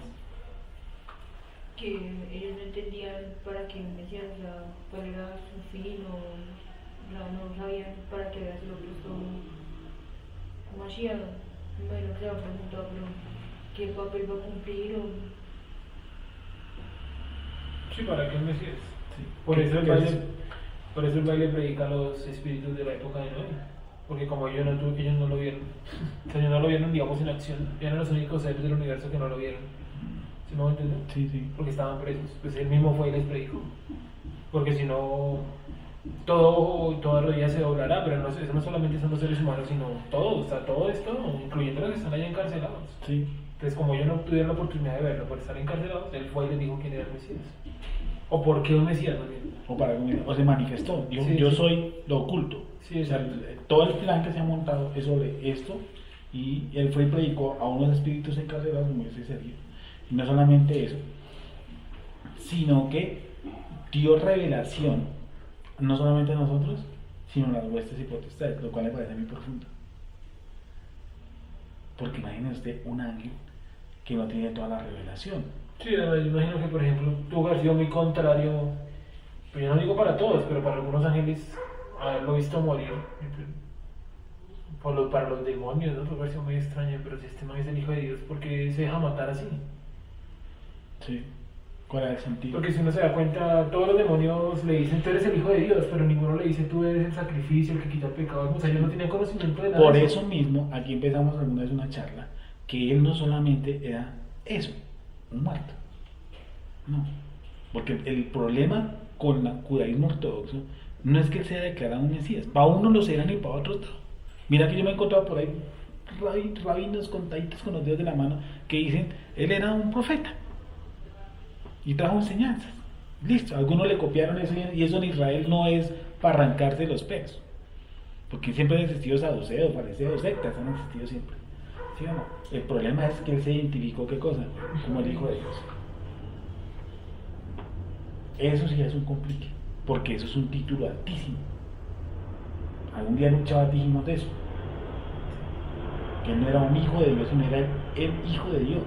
Que ellos no entendían para qué Mesías, o sea, cuál era su fin, o no sabían para qué había sido Cristo como hacía. Bueno, se han preguntado, pero ¿qué papel va a cumplir? Sí, ¿para qué Mesías? Sí. Por eso el ¿Qué baile, es? por eso el baile predica a los espíritus de la época de Noé. Porque como ellos no lo vieron, o sea, ellos no lo vieron, digamos, en acción. Eran los únicos seres del universo que no lo vieron. ¿Sí me voy a entender? Sí, sí. Porque estaban presos. Pues él mismo fue y les predicó. Porque si no, toda rodilla se doblará, pero no, eso no solamente son los seres humanos, sino todo, o sea, todo esto, incluyendo los que están allá encarcelados. Sí. Entonces, como ellos no tuvieron la oportunidad de verlo por estar encarcelados, él fue y les dijo quién era el Mesías. O por qué un Mesías, más bien. O se manifestó. Yo Sí. soy lo oculto. Sí, o sea, exacto. todo el plan que se ha montado es sobre esto, y él fue y predicó a unos espíritus encarcelados, como dice Sergio. Y no solamente eso, sino que dio revelación, no solamente a nosotros, sino a las huestes y potestades, lo cual me parece muy profundo. Porque imagínese usted un ángel que no tiene toda la revelación. Sí, yo imagino que, por ejemplo, tuvo que haber sido muy contrario, pero yo no digo para todos, pero para algunos ángeles, haberlo visto morir, para los demonios, ¿no? Tuvo que haber sido muy extraño, pero si este man es el Hijo de Dios, ¿por qué se deja matar así? Sí. ¿Cuál es el sentido? Porque si uno se da cuenta, todos los demonios le dicen, tú eres el Hijo de Dios, pero ninguno le dice, tú eres el sacrificio, el que quita pecados. O sea, ellos no tenían conocimiento de nada. Por de eso mismo, aquí empezamos alguna vez una charla, que él no solamente era eso, un muerto. No. Porque el problema con el judaísmo ortodoxo no es que él sea declarado un Mesías. Para unos lo serán y para otros no. Mira que yo me he encontrado por ahí rabinos contaditos con los dedos de la mano que dicen, él era un profeta y trajo enseñanzas. Listo, algunos le copiaron eso y eso en Israel no es para arrancarse los pelos. Porque siempre han existido saduceos, fariseos, sectas, han existido siempre. ¿Sí o no? El problema es que él se identificó, ¿qué cosa? Como el Hijo de Dios. Eso sí es un complique, porque eso es un título altísimo. Algún día en un chaval dijimos de eso, que él no era un hijo de Dios, sino era el Hijo de Dios.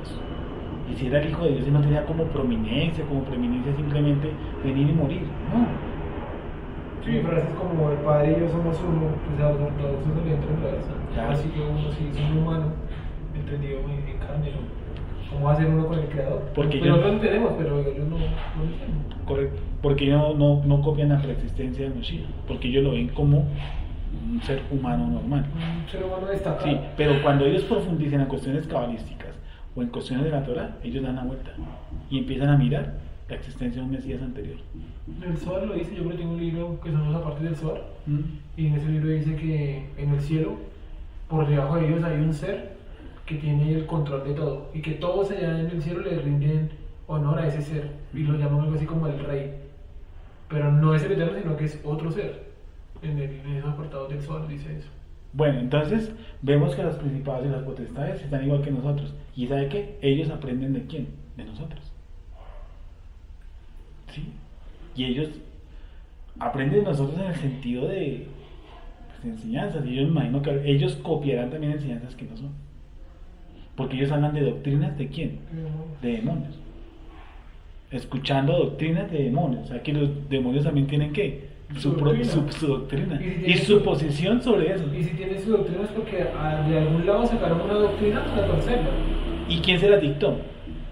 Y si era el Hijo de Dios, él no tenía como preeminencia simplemente venir y morir, no. Sí, frases como el Padre y yo somos uno, pues a los ortodoxos se le entra en cabeza. Claro. Así que uno sí es un humano, entendido en carne, ¿no? ¿Cómo va a ser uno con el Creador? Porque pero nosotros entendemos, pero ellos no lo entienden. Correcto, porque ellos no copian la preexistencia del Mashiach, porque ellos lo ven como un ser humano normal. Un ser humano destacado. Sí, pero cuando ellos profundizan en cuestiones cabalísticas o en cuestiones de la Torah, ellos dan la vuelta y empiezan a mirar la existencia de un Mesías anterior. El Zohar lo dice, yo creo que tengo un libro que son las partes del Zohar, y en ese libro dice que en el cielo, por debajo de ellos hay un ser que tiene el control de todo, y que todos allá en el cielo le rinden honor a ese ser, y lo llaman algo así como el rey, pero no es el eterno, sino que es otro ser. En esos apartados del Zohar dice eso. Bueno, entonces vemos que los principados y las potestades están igual que nosotros. ¿Y sabe qué? Ellos aprenden de quién? De nosotros. ¿Sí? Y ellos aprenden de nosotros en el sentido de enseñanzas. Y yo me imagino que ellos copiarán también enseñanzas que no son. Porque ellos hablan de doctrinas de quién? De demonios. Escuchando doctrinas de demonios. O sea que los demonios también tienen ¿qué? Su doctrina. Y su posición sobre eso. Y si tienen su doctrina es porque de algún lado sacaron una doctrina para torcerla. ¿Y quién se las dictó?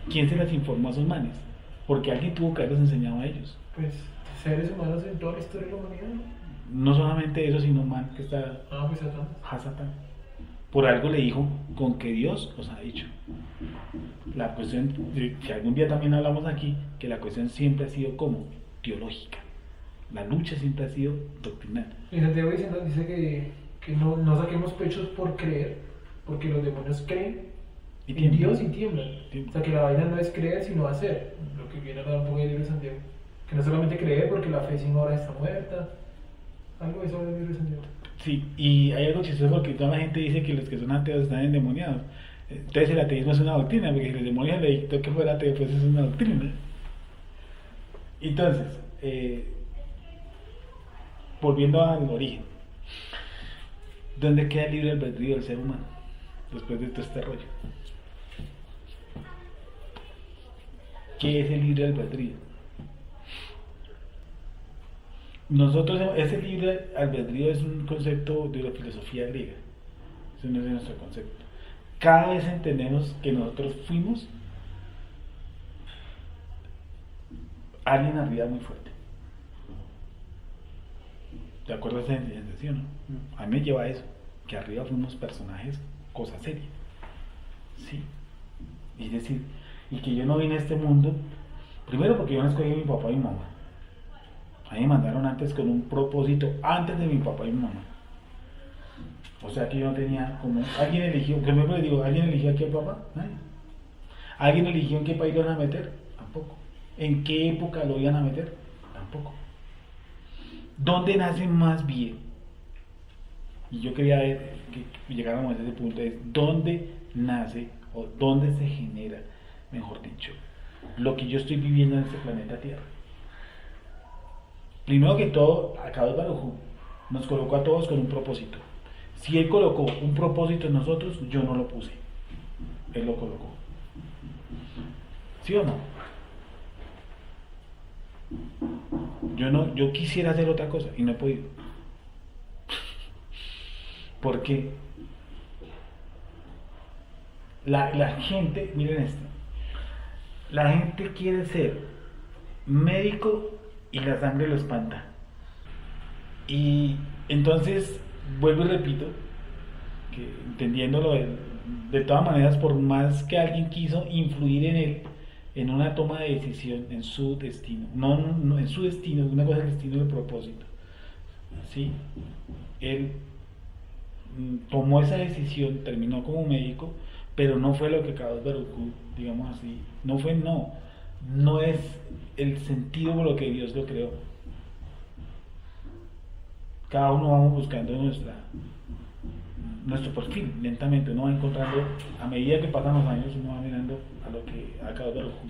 ¿Quién se las informó a esos manes? Porque alguien tuvo que haberlos enseñado a ellos. Pues seres humanos en toda la historia de la humanidad, ¿no? No solamente eso, sino un man que está Pues Satán. Hasatán. Por algo le dijo, con que Dios os ha dicho. La cuestión, que algún día también hablamos aquí, que la cuestión siempre ha sido como teológica. La lucha siempre ha sido doctrinal. Y Santiago dice que no saquemos pechos por creer, porque los demonios creen Y en Dios y tiemblan. Tiemblan. O sea que la vaina no es creer, sino hacer. Lo que viene a hablar un poco del libro de Santiago. Que no solamente creer porque la fe sin obra está muerta. Algo de eso del libro de Santiago. Sí, y hay algo chistoso porque toda la gente dice que los que son ateos están endemoniados. Entonces el ateísmo es una doctrina, porque si los demonios le dictó que fuera ateo, pues es una doctrina. Entonces, volviendo al origen, ¿dónde queda el libre albedrío del ser humano después de todo este rollo? ¿Qué es el libre albedrío? Ese libre albedrío es un concepto de la filosofía griega, ese no es nuestro concepto. Cada vez entendemos que nosotros fuimos alguien arriba muy fuerte. ¿De acuerdo a esa enseñanza, sí o no? A mí me lleva a eso, que arriba fuimos personajes, cosa seria. Sí. Es decir, y que yo no vine a este mundo, primero porque yo no escogí a mi papá y mi mamá. A mí me mandaron antes con un propósito, antes de mi papá y mi mamá. O sea que yo no tenía como, alguien eligió, por ejemplo le digo, ¿alguien eligió aquí al papá? Nadie. ¿Alguien eligió en qué país lo iban a meter? Tampoco. ¿En qué época lo iban a meter? Tampoco. ¿Dónde nace más bien? Y yo quería ver que llegáramos a ese punto, es ¿dónde nace o dónde se genera, mejor dicho, lo que yo estoy viviendo en este planeta Tierra? Primero que todo, Akadosh Baruj Hu nos colocó a todos con un propósito. Si Él colocó un propósito en nosotros, yo no lo puse. Él lo colocó. ¿Sí o no? Yo quisiera hacer otra cosa y no he podido. Porque la gente, miren esto, la gente quiere ser médico y la sangre lo espanta. Y entonces, vuelvo y repito, que entendiéndolo de todas maneras, por más que alguien quiso influir en él, en una toma de decisión en su destino, no en su destino, una cosa es el destino y el propósito, ¿sí? Él tomó esa decisión, terminó como médico, pero no fue lo que Kadosh Baruj Hu, digamos así, no es el sentido por lo que Dios lo creó. Cada uno vamos buscando nuestro perfil, lentamente uno va encontrando, a medida que pasan los años, uno va mirando a lo que a Kadosh Baruj Hu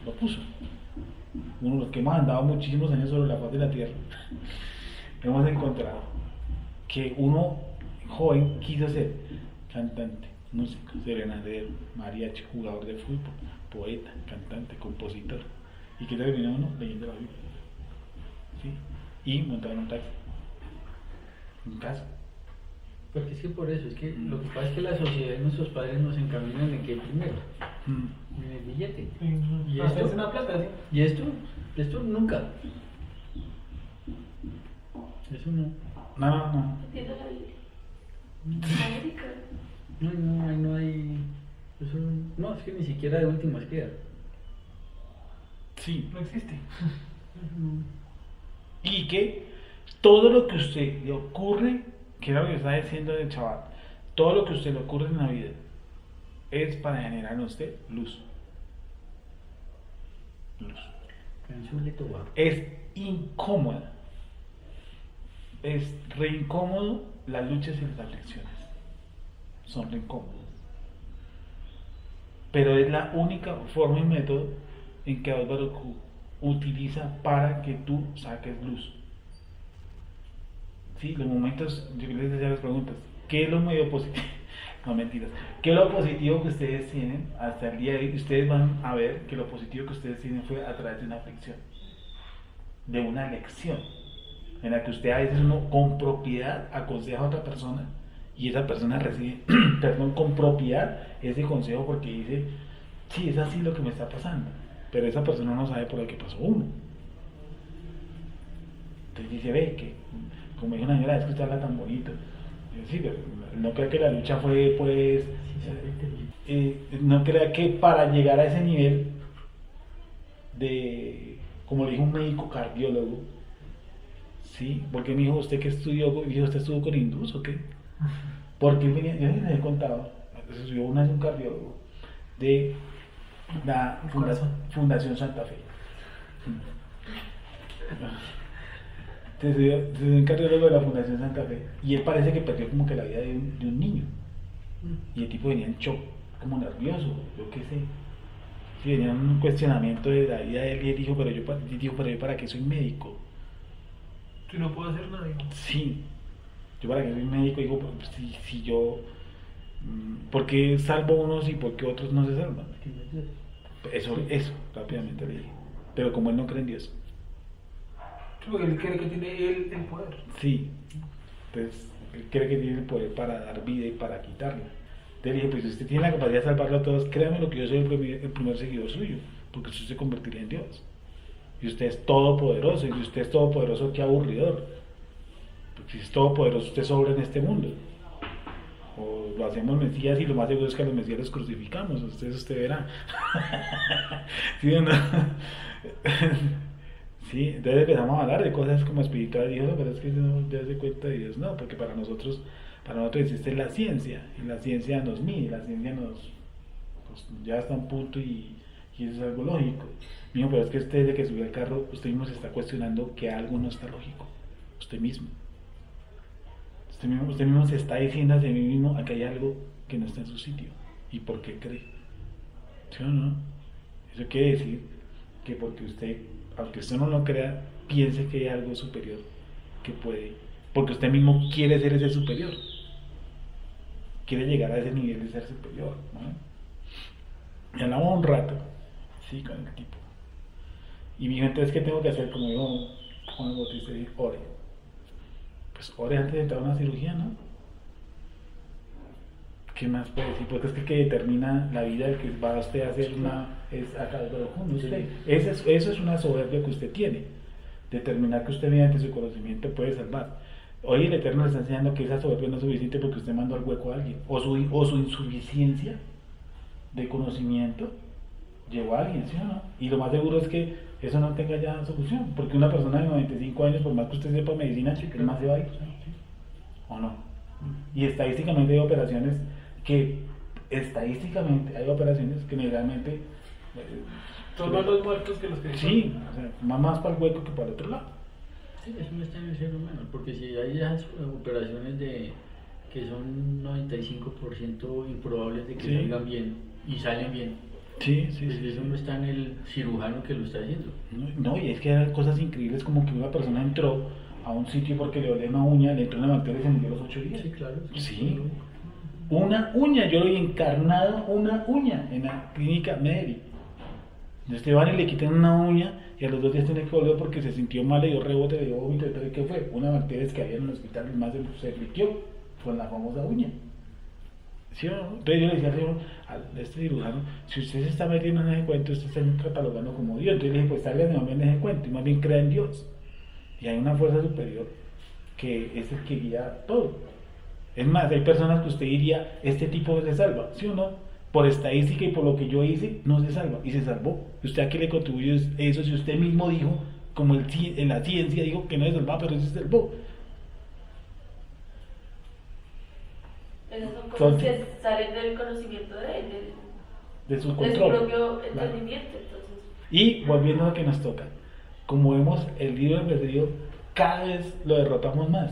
lo puso. Uno de los que hemos andado muchísimos años sobre la faz de la tierra, hemos encontrado que uno joven quiso ser cantante, músico, serenadero, mariachi, jugador de fútbol, poeta, cantante, compositor, y que terminó uno leyendo la Biblia, ¿sí? Y montado en un taxi, un caso. Porque es que por eso, es que lo que pasa es que la sociedad y nuestros padres nos encaminan en qué primero, en el billete. Y Hacerse una plata, ¿sí? Y esto nunca. Eso no. No. Entiendo la Biblia. América. No hay. Eso no, es que ni siquiera de últimas queda. Sí. No existe. Y que todo lo que a usted le ocurre, que era lo que estaba diciendo el chaval, todo lo que a usted le ocurre en la vida es para generar en usted luz. Es incómoda, es re incómodo las luchas y las aflicciones, son re incómodos, pero es la única forma y método en que Álvaro Q utiliza para que tú saques luz. Sí, los momentos, yo les decía las preguntas, ¿qué es lo medio positivo? No, mentiras. ¿Qué es lo positivo que ustedes tienen hasta el día de hoy? Ustedes van a ver que lo positivo que ustedes tienen fue a través de una aflicción, de una lección, en la que usted a veces uno con propiedad aconseja a otra persona y esa persona recibe, perdón, con propiedad ese consejo porque dice, sí, es así lo que me está pasando, pero esa persona no sabe por lo que pasó uno. Entonces dice, ve que, como dijo una señora, es que usted habla tan bonito. Sí, pero no creo que la lucha fue, pues, no creo que para llegar a ese nivel de, como le dijo un médico cardiólogo, sí, porque me dijo, ¿usted qué estudió? Dijo, ¿usted estudió con hindús o qué? Porque yo les he contado, estudió una vez un cardiólogo de la Fundación Santa Fe. Entonces, un cardiólogo de la Fundación Santa Fe y él parece que perdió como que la vida de un niño y el tipo venía en shock, como nervioso, yo qué sé, sí, venía un cuestionamiento de la vida de él y él dijo, pero yo para qué soy médico, Si no puedo hacer nada. sí, yo para qué soy médico, digo, pues, si yo, ¿por qué salvo unos y por qué otros no se salvan? Eso rápidamente le dije, pero como él no cree en Dios. Porque él cree que tiene él el poder. Sí, entonces él cree que tiene el poder para dar vida y para quitarla. Entonces le dije, pues si usted tiene la capacidad de salvarlo a todos, créame lo que yo soy el primer seguidor suyo, porque usted se convertiría en Dios. Y usted es todopoderoso, y si usted es todopoderoso, qué aburridor. Porque si es todopoderoso, usted sobra en este mundo. O lo hacemos mesías y lo más seguro es que a los mesías los crucificamos, usted verá. ¿Sí o no? Sí, entonces empezamos a hablar de cosas como espirituales, y dijo, pero es que no te das cuenta de Dios, no, porque para nosotros existe la ciencia, y la ciencia nos mide, la ciencia pues, ya está a un punto y eso es algo lógico. Mijo, pero es que usted desde que subió al carro, usted mismo se está cuestionando que algo no está lógico, usted mismo se está diciendo a sí mismo que hay algo que no está en su sitio, y por qué cree, ¿sí o no? Eso quiere decir que porque usted, aunque usted no lo crea, piense que hay algo superior que puede, porque usted mismo quiere ser ese superior, quiere llegar a ese nivel de ser superior, ¿no? Y hablamos un rato, sí, con el tipo, y mi gente, ¿qué tengo que hacer? Como dijo Juan Bautista, ore. Pues ore antes de entrar a una cirugía, ¿no? ¿Qué más puede decir? Porque es que el que determina la vida del que va a usted a hacer es acá usted. Eso es una soberbia que usted tiene. Determinar que usted mediante su conocimiento puede salvar. Hoy el Eterno le está enseñando que esa soberbia no es suficiente porque usted mandó al hueco a alguien. O su insuficiencia de conocimiento llevó a alguien, ¿sí o no? Y lo más seguro es que eso no tenga ya solución, porque una persona de 95 años, por más que usted sepa medicina, el más se va a ir, ¿o no? Y estadísticamente hay operaciones que generalmente Son más los muertos que los que sí, o sea, más para el hueco que para el otro lado. Sí, eso no está en el ser humano, porque si hay esas operaciones que son 95% improbables de que Sí. salgan bien y salen bien, Sí, pues eso no está en el cirujano que lo está haciendo. No, y es que eran cosas increíbles como que una persona entró a un sitio porque le dolía una uña, le entró en la bacteria y se murió a los 8 días. Sí, claro. Sí. Una uña, yo lo vi encarnado una uña en la clínica Mederi. Usted van y le quitan una uña y a los 2 días tiene que volver porque se sintió mal, le dio rebote, le dio vómito, entonces ¿qué fue? Una bacteria que había en el hospital y más se fliqueó con la famosa uña. ¿Sí o no? Entonces yo le decía al señor, a este cirujano, si usted se está metiendo en ese cuento, usted está catalogando como Dios. Entonces le dije, pues salga de más bien de ese cuento y más bien crea en Dios. Y hay una fuerza superior que es el que guía todo. Es más, hay personas que usted diría, este tipo se salva, ¿sí o no? Por estadística y por lo que yo hice, no se salva, y se salvó. ¿Usted a qué le contribuyó eso si usted mismo dijo, como en la ciencia dijo que no se salvaba, pero sí se salvó? Esas son cosas que salen del conocimiento de él, de su de su control. propio Claro. entendimiento. Entonces, Y volviendo a lo que nos toca, como vemos el libre albedrío, cada vez lo derrotamos más.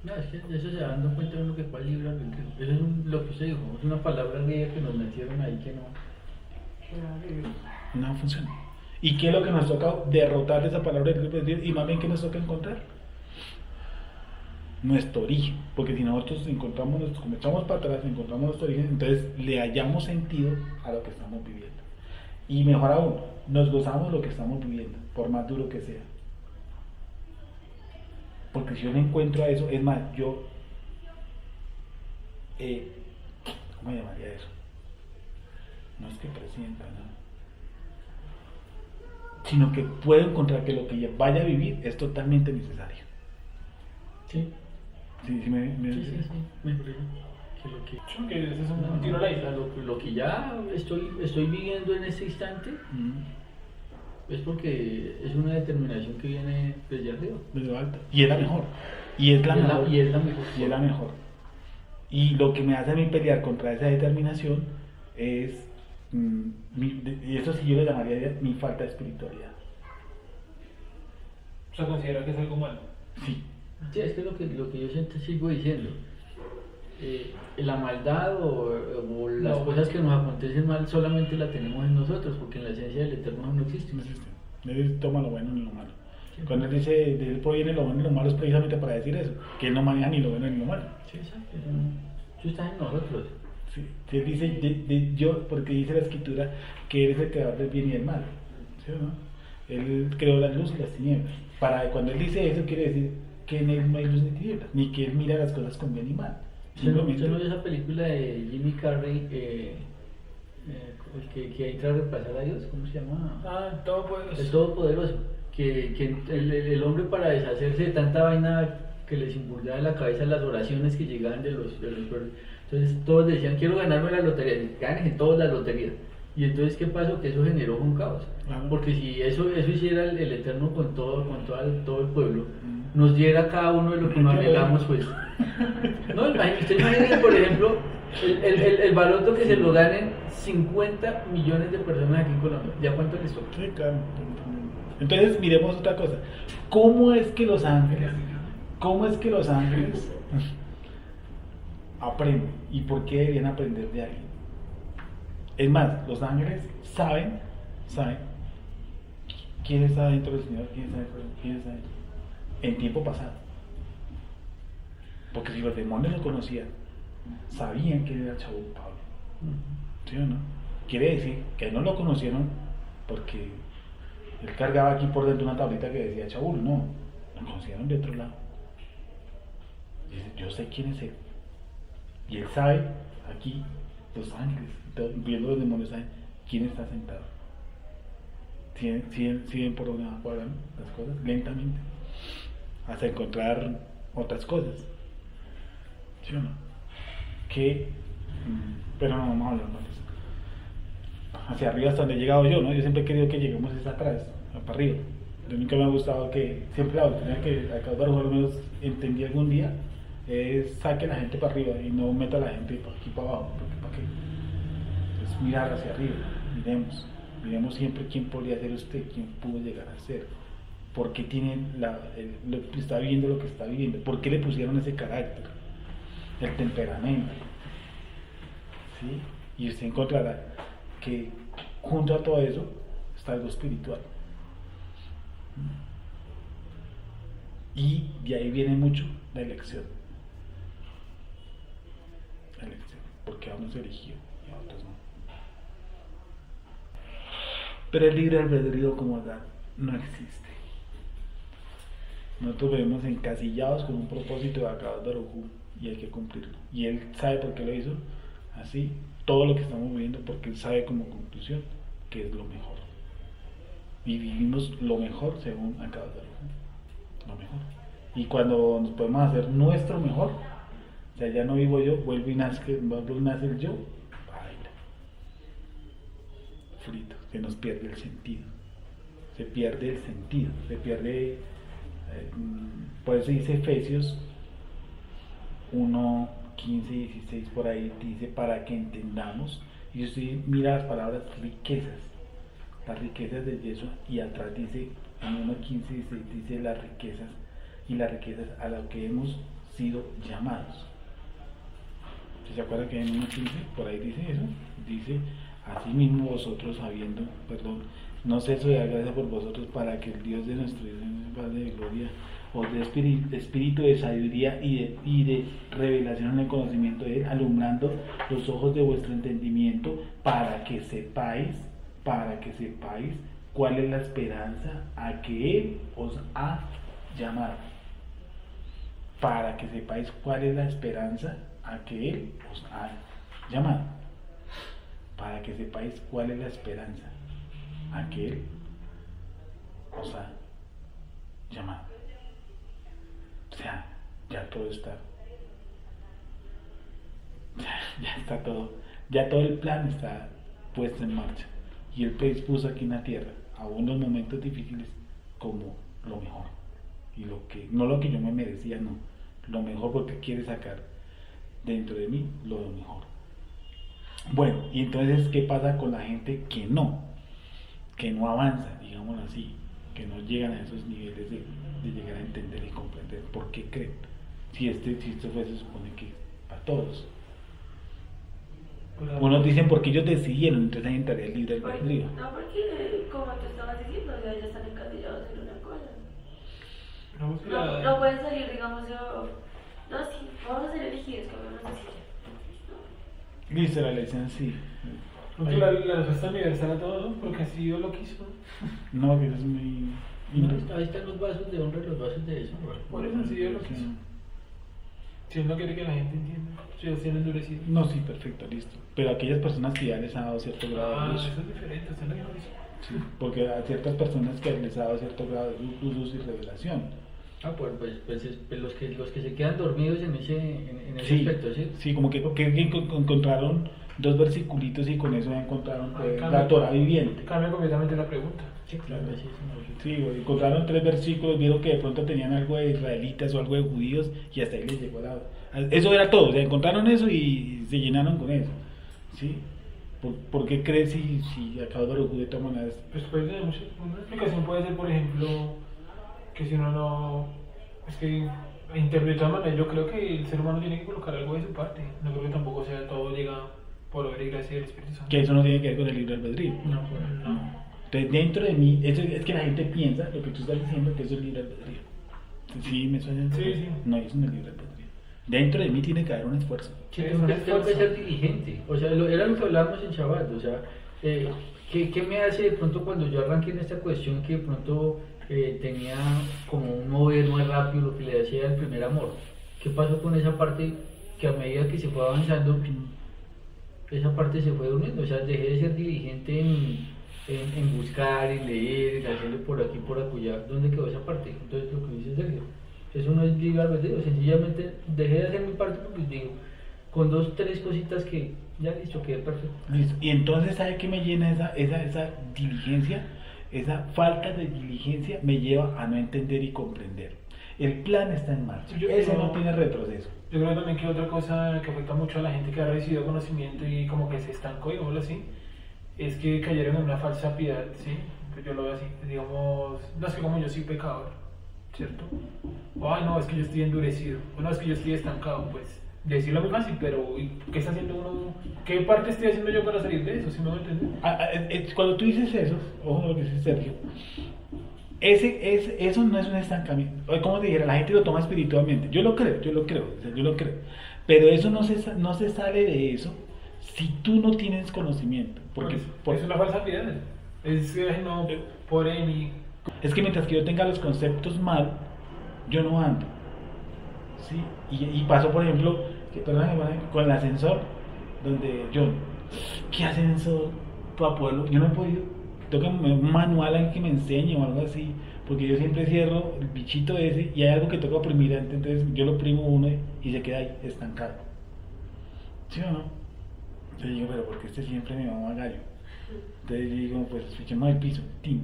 No, es que eso se va dando cuenta de uno que cuál libre albedrío. Eso es lo que usted dijo, es una palabra griega que nos metieron ahí que no. No funciona. ¿Y qué es lo que nos toca derrotar de esa palabra del libre albedrío? Y más bien, ¿qué nos toca encontrar? Nuestro origen. Porque si nosotros encontramos, como echamos para atrás, encontramos nuestro origen, entonces le hallamos sentido a lo que estamos viviendo. Y mejor aún, nos gozamos lo que estamos viviendo, por más duro que sea. Porque si yo no encuentro a eso, es más, yo, ¿cómo me llamaría eso? No es que presienta, no. Sino que puedo encontrar que lo que vaya a vivir es totalmente necesario. Sí, Sí, sí, me parece que lo que... Creo que ese es un tiro a la isla. Lo que ya estoy viviendo en este instante es porque es una determinación que viene desde arriba. Desde lo alto. Y es la mejor. Y es la mejor. Y es la mejor. Y es la mejor. Y lo que me hace a mí pelear contra esa determinación es, y eso sí yo le llamaría mi falta de espiritualidad. O sea, considera que es algo malo. Sí. Sí, es que lo que yo siempre sigo diciendo, la maldad o las cosas que nos acontecen mal solamente la tenemos en nosotros, porque en la esencia del Eterno no existe. No existe. Él toma lo bueno ni lo malo. Cuando él dice, de él proviene lo bueno y lo malo, es precisamente para decir eso, que él no maneja ni lo bueno ni lo malo. Sí, exacto. Eso está en nosotros. Sí. Si él dice, yo, porque dice la escritura que él es el creador del bien y del mal. ¿Sí o no? Él creó la luz y las tinieblas. Cuando él dice eso, quiere decir que en él no hay luz ni tinieblas, ni que él mira las cosas con bien y mal. ¿Usted no vio esa película de Jimmy Carrey, el que entra a reemplazar a Dios? ¿Cómo se llama? Ah, todopoderoso. El Todopoderoso. Que el hombre, para deshacerse de tanta vaina que les involucraba en la cabeza las oraciones que llegaban de los pueblos. Entonces todos decían, quiero ganarme la lotería, ganen en todas las loterías. Y entonces, ¿qué pasó? Que eso generó un caos. Porque si eso hiciera el Eterno con todo el pueblo, nos diera a cada uno de lo que nos anhelamos, pues. No, usted imagínese, por ejemplo, el baloto que se lo ganen 50 millones de personas aquí en Colombia. ¿Ya cuánto les toca? Sí, claro. Entonces, miremos otra cosa. ¿Cómo es que los ángeles aprenden? ¿Y por qué deberían aprender de alguien? Es más, los ángeles saben quién está dentro del Señor, quién está dentro. En tiempo pasado. Porque si los demonios lo conocían, sabían que era el Shaul Pablo. ¿Sí o no? Quiere decir que no lo conocieron porque él cargaba aquí por dentro una tablita que decía Shaul, no, lo conocieron de otro lado. Dice, yo sé quién es él. Y él sabe, aquí, los ángeles, viendo los demonios, saben quién está sentado. Siguen por donde van las cosas, lentamente, hasta encontrar otras cosas. ¿Sí o no? Pero no vamos a hablar de eso. hacia arriba hasta donde he llegado yo, ¿no? Yo siempre he querido que lleguemos es atrás, para arriba. Yo nunca me ha gustado que, siempre la doctrina que acá por lo menos entendí algún día, es saque a la gente para arriba y no meta a la gente por aquí para abajo, porque ¿para qué? Es mirar hacia arriba, miremos siempre quién podría ser usted, quién pudo llegar a ser, por qué está viviendo lo que está viviendo, por qué le pusieron ese carácter, el temperamento, ¿sí? Y usted encontrará que junto a todo eso está algo espiritual. Y de ahí viene mucho la elección. Porque a unos se eligió y a otros no. Pero el libre albedrío como tal no existe. Nosotros vivimos encasillados con un propósito de Akadosh Baruj Hu y hay que cumplirlo. Y él sabe por qué lo hizo así, todo lo que estamos viviendo, porque él sabe como conclusión que es lo mejor. Y vivimos lo mejor según Akadosh Baruj Hu, lo mejor. Y cuando nos podemos hacer nuestro mejor, o sea, ya no vivo yo, vuelvo y nace el yo, baila. Frito, que nos pierde el sentido. Se pierde, por eso dice Efesios 1, 15 y 16 por ahí, dice para que entendamos, y usted mira las palabras riquezas, las riquezas de Yeshua, y atrás dice, en 1, 15 y 16 dice las riquezas a las que hemos sido llamados. ¿Se acuerdan que en 1.15 por ahí dice eso? Dice, así mismo vosotros no ceso de dar gracias por vosotros para que el Dios de nuestro Dios Padre de gloria os dé espíritu de sabiduría y de revelación en el conocimiento de Él, alumbrando los ojos de vuestro entendimiento para que sepáis cuál es la esperanza a que Él os ha llamado. Para que sepáis cuál es la esperanza a que Él os ha llamado. Para que sepáis cuál es la esperanza a que Él os ha llamado. O sea, ya todo está. Ya está todo. Ya todo el plan está puesto en marcha. Y Él puso aquí en la tierra, aún los momentos difíciles, como lo mejor. Y no lo que yo me merecía, no. Lo mejor, porque quiere sacar dentro de mí lo mejor. Bueno, y entonces, ¿qué pasa con la gente que no avanza, digámoslo así, que no llegan a esos niveles de llegar a entender y comprender por qué creen? Si esto se supone que para todos. Unos dicen porque ellos decidieron, entonces ahí entraría el libre albedrío. No, porque como tú estabas diciendo, ya están encasillados en una cosa. No pueden salir, digamos, vamos a ser elegidos, como nos decía. Listo, la elección sí. Porque la respuesta universal a todo, porque así Dios lo quiso. No, que eso es muy... Ahí están los vasos de honra y los vasos de eso. Por eso así Dios lo quiso. Si Él no quiere que la gente entienda, si Dios tiene endurecido. No, sí, perfecto, listo. Pero aquellas personas que ya les ha dado cierto grado de luz. Eso es diferente, usted no dijo eso. Sí, porque a ciertas personas que les ha dado cierto grado de luz y revelación. Pues los que se quedan dormidos en ese aspecto, ¿sí? Sí, como que encontraron dos versiculitos y con eso ya encontraron la Torah viviente. Cambia completamente la pregunta. Sí, claro, sí. Sí, encontraron 3 versículos, vieron que de pronto tenían algo de israelitas o algo de judíos y hasta ahí les llegó eso era todo, o sea, encontraron eso y se llenaron con eso, ¿sí? ¿Por qué crees si acabó de los judíos de todas maneras? Pues puede ser, una explicación puede ser, por ejemplo, que si uno no... Es que de todas maneras yo creo que el ser humano tiene que colocar algo de su parte. No creo que tampoco sea todo llega por obra y gracia del Espíritu Santo. Que eso no tiene que ver con el libre albedrío. No. Entonces dentro de mí, es que la gente piensa, lo que tú estás diciendo, que eso es libre albedrío. ¿Sí me suena? Sí. No, eso no es libre albedrío. Dentro de mí tiene que haber un esfuerzo. Sí, tengo que ser diligente. O sea, era lo que hablábamos en Shabbat. O sea, ¿qué me hace de pronto cuando yo arranqué en esta cuestión que de pronto tenía como un mover más rápido, lo que le decía el primer amor? ¿Qué pasó con esa parte que a medida que se fue avanzando, esa parte se fue durmiendo? O sea, dejé de ser diligente en buscar, en leer, en hacerle por aquí, por acullá. ¿Dónde quedó esa parte? Entonces, lo que dice Sergio, eso no es libre albedrío. Sencillamente dejé de hacer mi parte porque digo, con 2, 3 cositas que Ya listo, quedé perfecto. Listo. Y entonces, ¿sabe qué me llena esa diligencia? Esa falta de diligencia me lleva a no entender y comprender. El plan está en marcha. Ese no tiene retroceso. Yo creo también que otra cosa que afecta mucho a la gente que ha recibido conocimiento y como que se estancó, digámoslo así, es que cayeron en una falsa piedad, ¿sí? Yo lo veo así, digamos, no es que como yo soy pecador, ¿cierto? O, ay, no, es que yo estoy endurecido, o no, es que yo estoy estancado, pues decirlo es muy fácil, pero ¿y qué está haciendo uno? ¿Qué parte estoy haciendo yo para salir de eso? ¿Sí me voy a entender? Cuando tú dices eso, ojo lo que dice Sergio, eso no es un estancamiento. Como te dijera, la gente lo toma espiritualmente. Yo lo creo. Pero eso no se sale de eso si tú no tienes conocimiento. Porque es una falsa piedad. Es no, por mí. Es que mientras que yo tenga los conceptos mal, yo no ando. ¿Sí? Y pasó, por ejemplo, con el ascensor, donde yo, ¿qué ascensor para poderlo? Yo no he podido. Tengo un manual en que me enseñe o algo así, porque yo siempre cierro el bichito ese y hay algo que toca oprimir, entonces yo lo oprimo uno y se queda ahí estancado. ¿Sí o no? Entonces digo, pero porque este siempre me va a gallo. Entonces yo digo, pues fichemos el piso, ¡tim!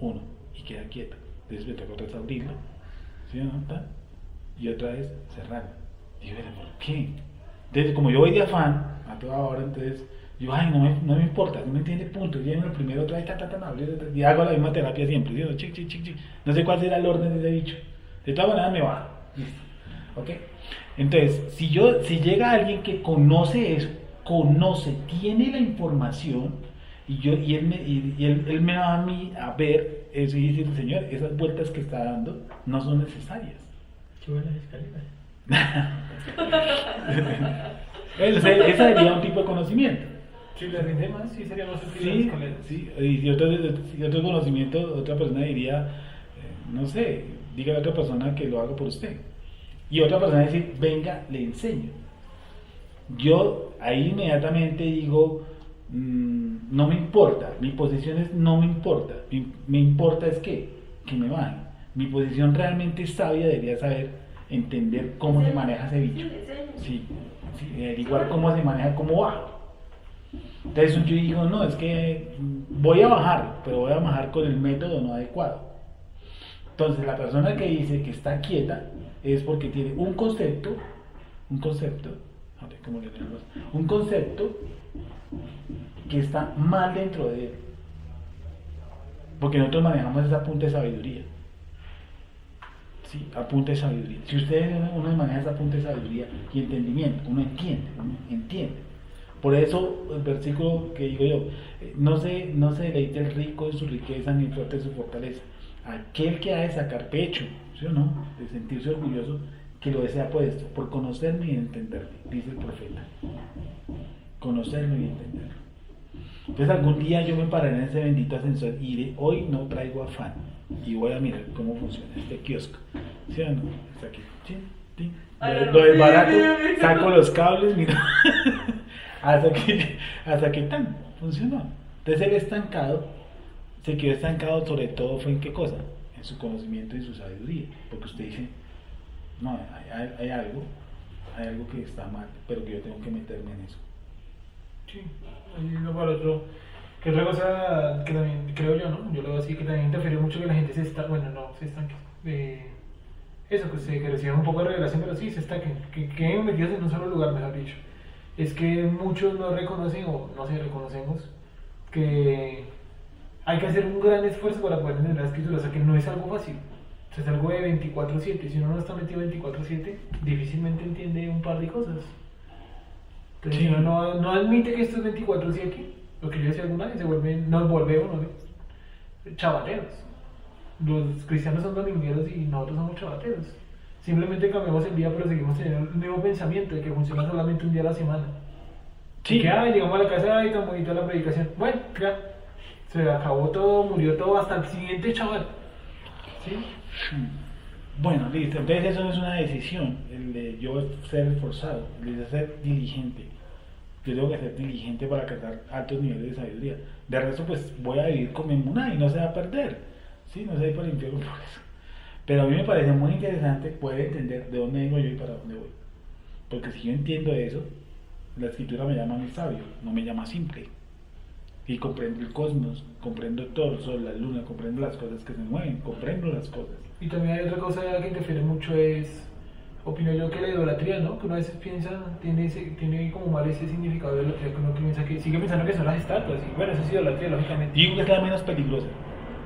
Uno, y queda quieto. Entonces me toca otra vez abrirlo, ¿sí o no? ¿Tal? Y otra vez cerrarlo. Digo, pero ¿por qué? Entonces, como yo voy de afán a toda hora, entonces yo, ay, no me importa, no me entiende, punto. Yo en el primero, otra vez, y hago la misma terapia siempre, ¿sí? Chic. No sé cuál será el orden de ese bicho. De todas maneras me baja. Listo. ¿Ok? Entonces, si llega alguien que conoce eso, tiene la información, y él me va a mí a ver eso y decir, señor, esas vueltas que está dando no son necesarias. Qué buenas escaleras. Ese sería un tipo de conocimiento. Si le rinde más, sí sería más útil las Sí, escaleras. sí. Y otro conocimiento, otra persona diría, no sé, diga a otra persona que lo haga por usted. Y otra persona dice, venga, le enseño. Yo ahí inmediatamente digo, no me importa, mi posición es no me importa, me importa es que me bajen. Mi posición realmente sabia debería saber, entender cómo se maneja ese bicho. Sí, averiguar cómo se maneja, cómo baja. Entonces yo digo, no, es que voy a bajar, pero voy a bajar con el método no adecuado. Entonces la persona que dice que está quieta es porque tiene un concepto que está mal dentro de él. Porque nosotros manejamos esa punta de sabiduría. Sí, a punta de sabiduría. Si ustedes uno maneja esa punta de sabiduría y entendimiento, uno entiende. Por eso el versículo que digo yo, no se deleite el rico en su riqueza ni el fuerte en su fortaleza. Aquel que ha de sacar pecho, ¿sí o no? De sentirse orgulloso, que lo desea por esto, por conocerme y entenderme, dice el profeta. Conocerme y entenderme. Entonces algún día yo me pararé en ese bendito ascensor y diré, hoy no traigo afán y voy a mirar cómo funciona este kiosco. ¿Sí o no? Está aquí. ¿Sí? Lo desbarato, saco los cables, mira. hasta que tan funcionó. Entonces él se quedó estancado, sobre todo fue en qué cosa, en su conocimiento y su sabiduría, porque usted dice, no, hay algo que está mal, pero que yo tengo que meterme en eso. Sí, y lo para otro, que otra cosa que también creo yo, ¿no? Yo lo veo así, que también interfiere mucho que la gente se estanque, eso, que reciban un poco de revelación, pero sí se estanquen, que queden metidos en un solo lugar, mejor dicho. Es que muchos no reconocen, o no sé, reconocemos, que hay que hacer un gran esfuerzo para poder entender la escritura, o sea que no es algo fácil. O sea, es algo de 24/7, si uno no está metido 24/7, difícilmente entiende un par de cosas. Entonces, Sí. si uno no admite que esto es 24/7, lo que yo decía alguna vez, nos volvemos, ¿no? Chavateros. Los cristianos son domingueros y nosotros somos chavateros. Simplemente cambiamos el día, pero seguimos teniendo el mismo pensamiento de que funciona solamente un día a la semana. Sí. Y que, llegamos a la casa y tan bonita la predicación. Bueno, ya, se acabó todo, murió todo, hasta el siguiente chaval. ¿Sí? Bueno, listo. Entonces eso no es una decisión, el de yo ser esforzado, el de ser diligente. Yo tengo que ser diligente para alcanzar altos niveles de sabiduría. De resto, pues voy a vivir con mi emuná y no se va a perder. Sí, no se va a ir por el infierno por eso. Pero a mí me parece muy interesante poder entender de dónde vengo yo y para dónde voy. Porque si yo entiendo eso, La escritura me llama a mí sabio, no me llama simple. Y comprendo el cosmos, comprendo todo, el sol, la luna, comprendo las cosas que se mueven, comprendo las cosas. Y también hay otra cosa que interfiere mucho es, opino yo, que la idolatría, ¿no? Que uno a veces piensa, tiene como mal ese significado de idolatría, que uno piensa que, sigue pensando que son las estatuas, y bueno, eso es idolatría, lógicamente. Y que es la menos peligrosa.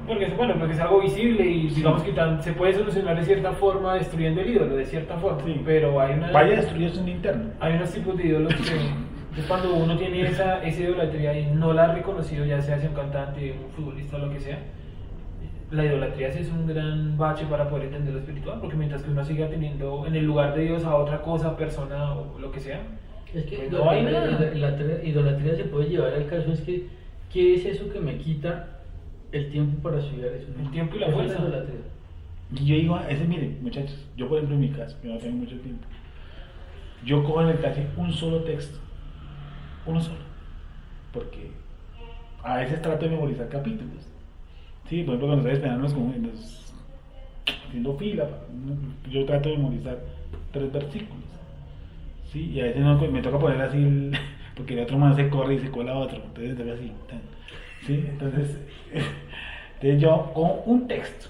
Porque es algo visible y digamos que se puede solucionar de cierta forma destruyendo el ídolo, de cierta forma, Sí. pero hay Vaya a destruyirse un interno. hay unos tipos de ídolos que es cuando uno tiene esa idolatría y no la ha reconocido, ya sea hacia un cantante, un futbolista o lo que sea, la idolatría sí es un gran bache para poder entender lo espiritual, porque mientras que uno siga teniendo en el lugar de Dios a otra cosa, persona o lo que sea, Es que pues no hay nada. la idolatría se puede llevar al caso, es que, ¿qué es eso que me quita el tiempo para estudiar eso? El tiempo y la Eso fuerza. es la idolatría. Y yo digo, miren, muchachos, yo por ejemplo en mi caso, yo no tengo mucho tiempo, yo cojo en el taxi un solo texto, uno solo, porque a veces trato de memorizar capítulos. Sí, por ejemplo, cuando estoy esperando haciendo fila, yo trato de memorizar 3 versículos. Sí, y a veces no, me toca poner así, porque el otro más se corre y se cuela otro, entonces tengo así. Sí, entonces yo cojo un texto.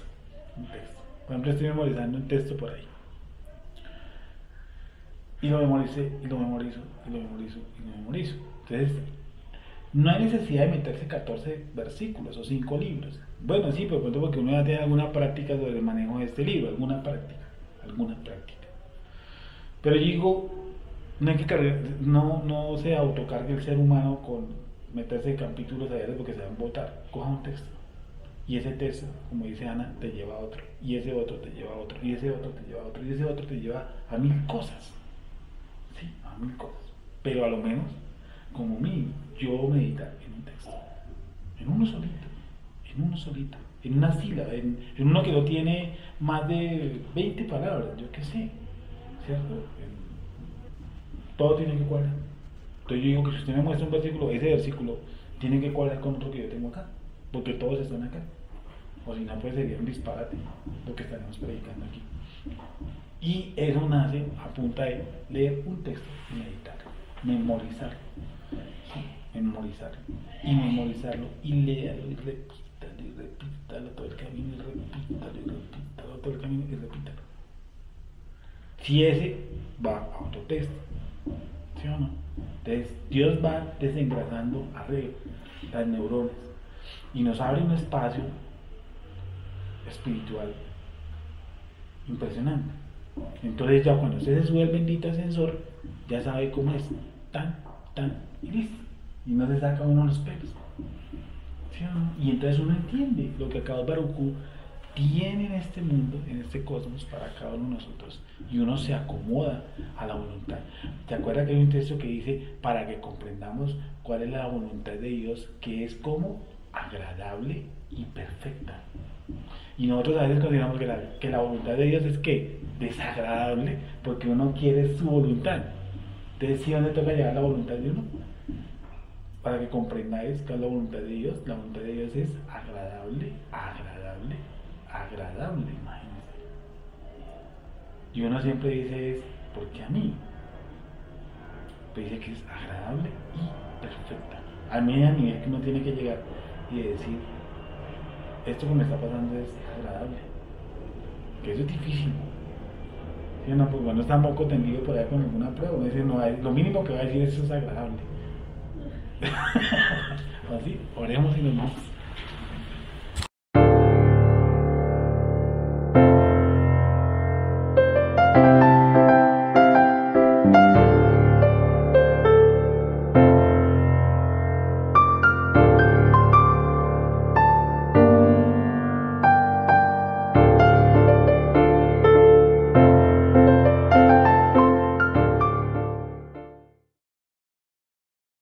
Por ejemplo, estoy memorizando un texto por ahí. Y lo memoricé, y lo memorizo, y lo memorizo, y lo memorizo. Entonces, no hay necesidad de meterse 14 versículos o 5 libros. Bueno, sí, pero pronto porque uno ya tiene alguna práctica sobre el manejo de este libro, alguna práctica. Pero yo digo, no hay que cargar, no se autocargue el ser humano con meterse capítulos a diario porque se van a botar. Coja un texto. Y ese texto, como dice Ana, te lleva a otro. Y ese otro te lleva a otro. Y ese otro te lleva a otro. Y ese otro te lleva a 1000 cosas. Sí, a 1000 cosas. Pero a lo menos, como mí, yo meditar en un texto. En uno solito. En una sílaba. En uno que no tiene más de 20 palabras. Yo qué sé. ¿Cierto? Todo tiene que cuadrar. Entonces yo digo que si usted me muestra un versículo, ese versículo tiene que cuadrar con otro que yo tengo acá. Porque todos están acá. O si no, pues sería un disparate lo que estaremos predicando aquí. Y eso nace a punta de leer un texto y meditarlo, memorizarlo. Sí, memorizarlo y léalo y repítalo todo el camino y repítalo todo el camino y repítalo. Si ese va a otro texto, ¿sí o no? Entonces Dios va desengrasando arriba las neuronas y nos abre un espacio espiritual impresionante. Entonces ya cuando usted se sube al bendito ascensor, ya sabe cómo es, y listo, y no se saca uno los pelos, ¿sí o no? Y entonces uno entiende lo que Akadosh Baruj Hu tiene en este mundo, en este cosmos, para cada uno de nosotros, y uno se acomoda a la voluntad. ¿Te acuerdas que hay un texto que dice, para que comprendamos cuál es la voluntad de Dios, que es como agradable y perfecta? Y nosotros a veces consideramos que la voluntad de Dios es que desagradable, porque uno quiere su voluntad. Entonces, ¿sí dónde toca llegar la voluntad de uno? Para que comprendáis que es la voluntad de Dios. La voluntad de Dios es agradable, imagínense. Y uno siempre dice, ¿por qué a mí? Pero dice que es agradable y perfecta. A mí, a nivel que uno tiene que llegar y decir, esto que me está pasando es agradable, que eso es difícil. ¿Sí? No, pues bueno, está moco tendido por ahí con alguna prueba, uno dice, no, lo mínimo que va a decir es eso es agradable. Así, oremos y nos vamos.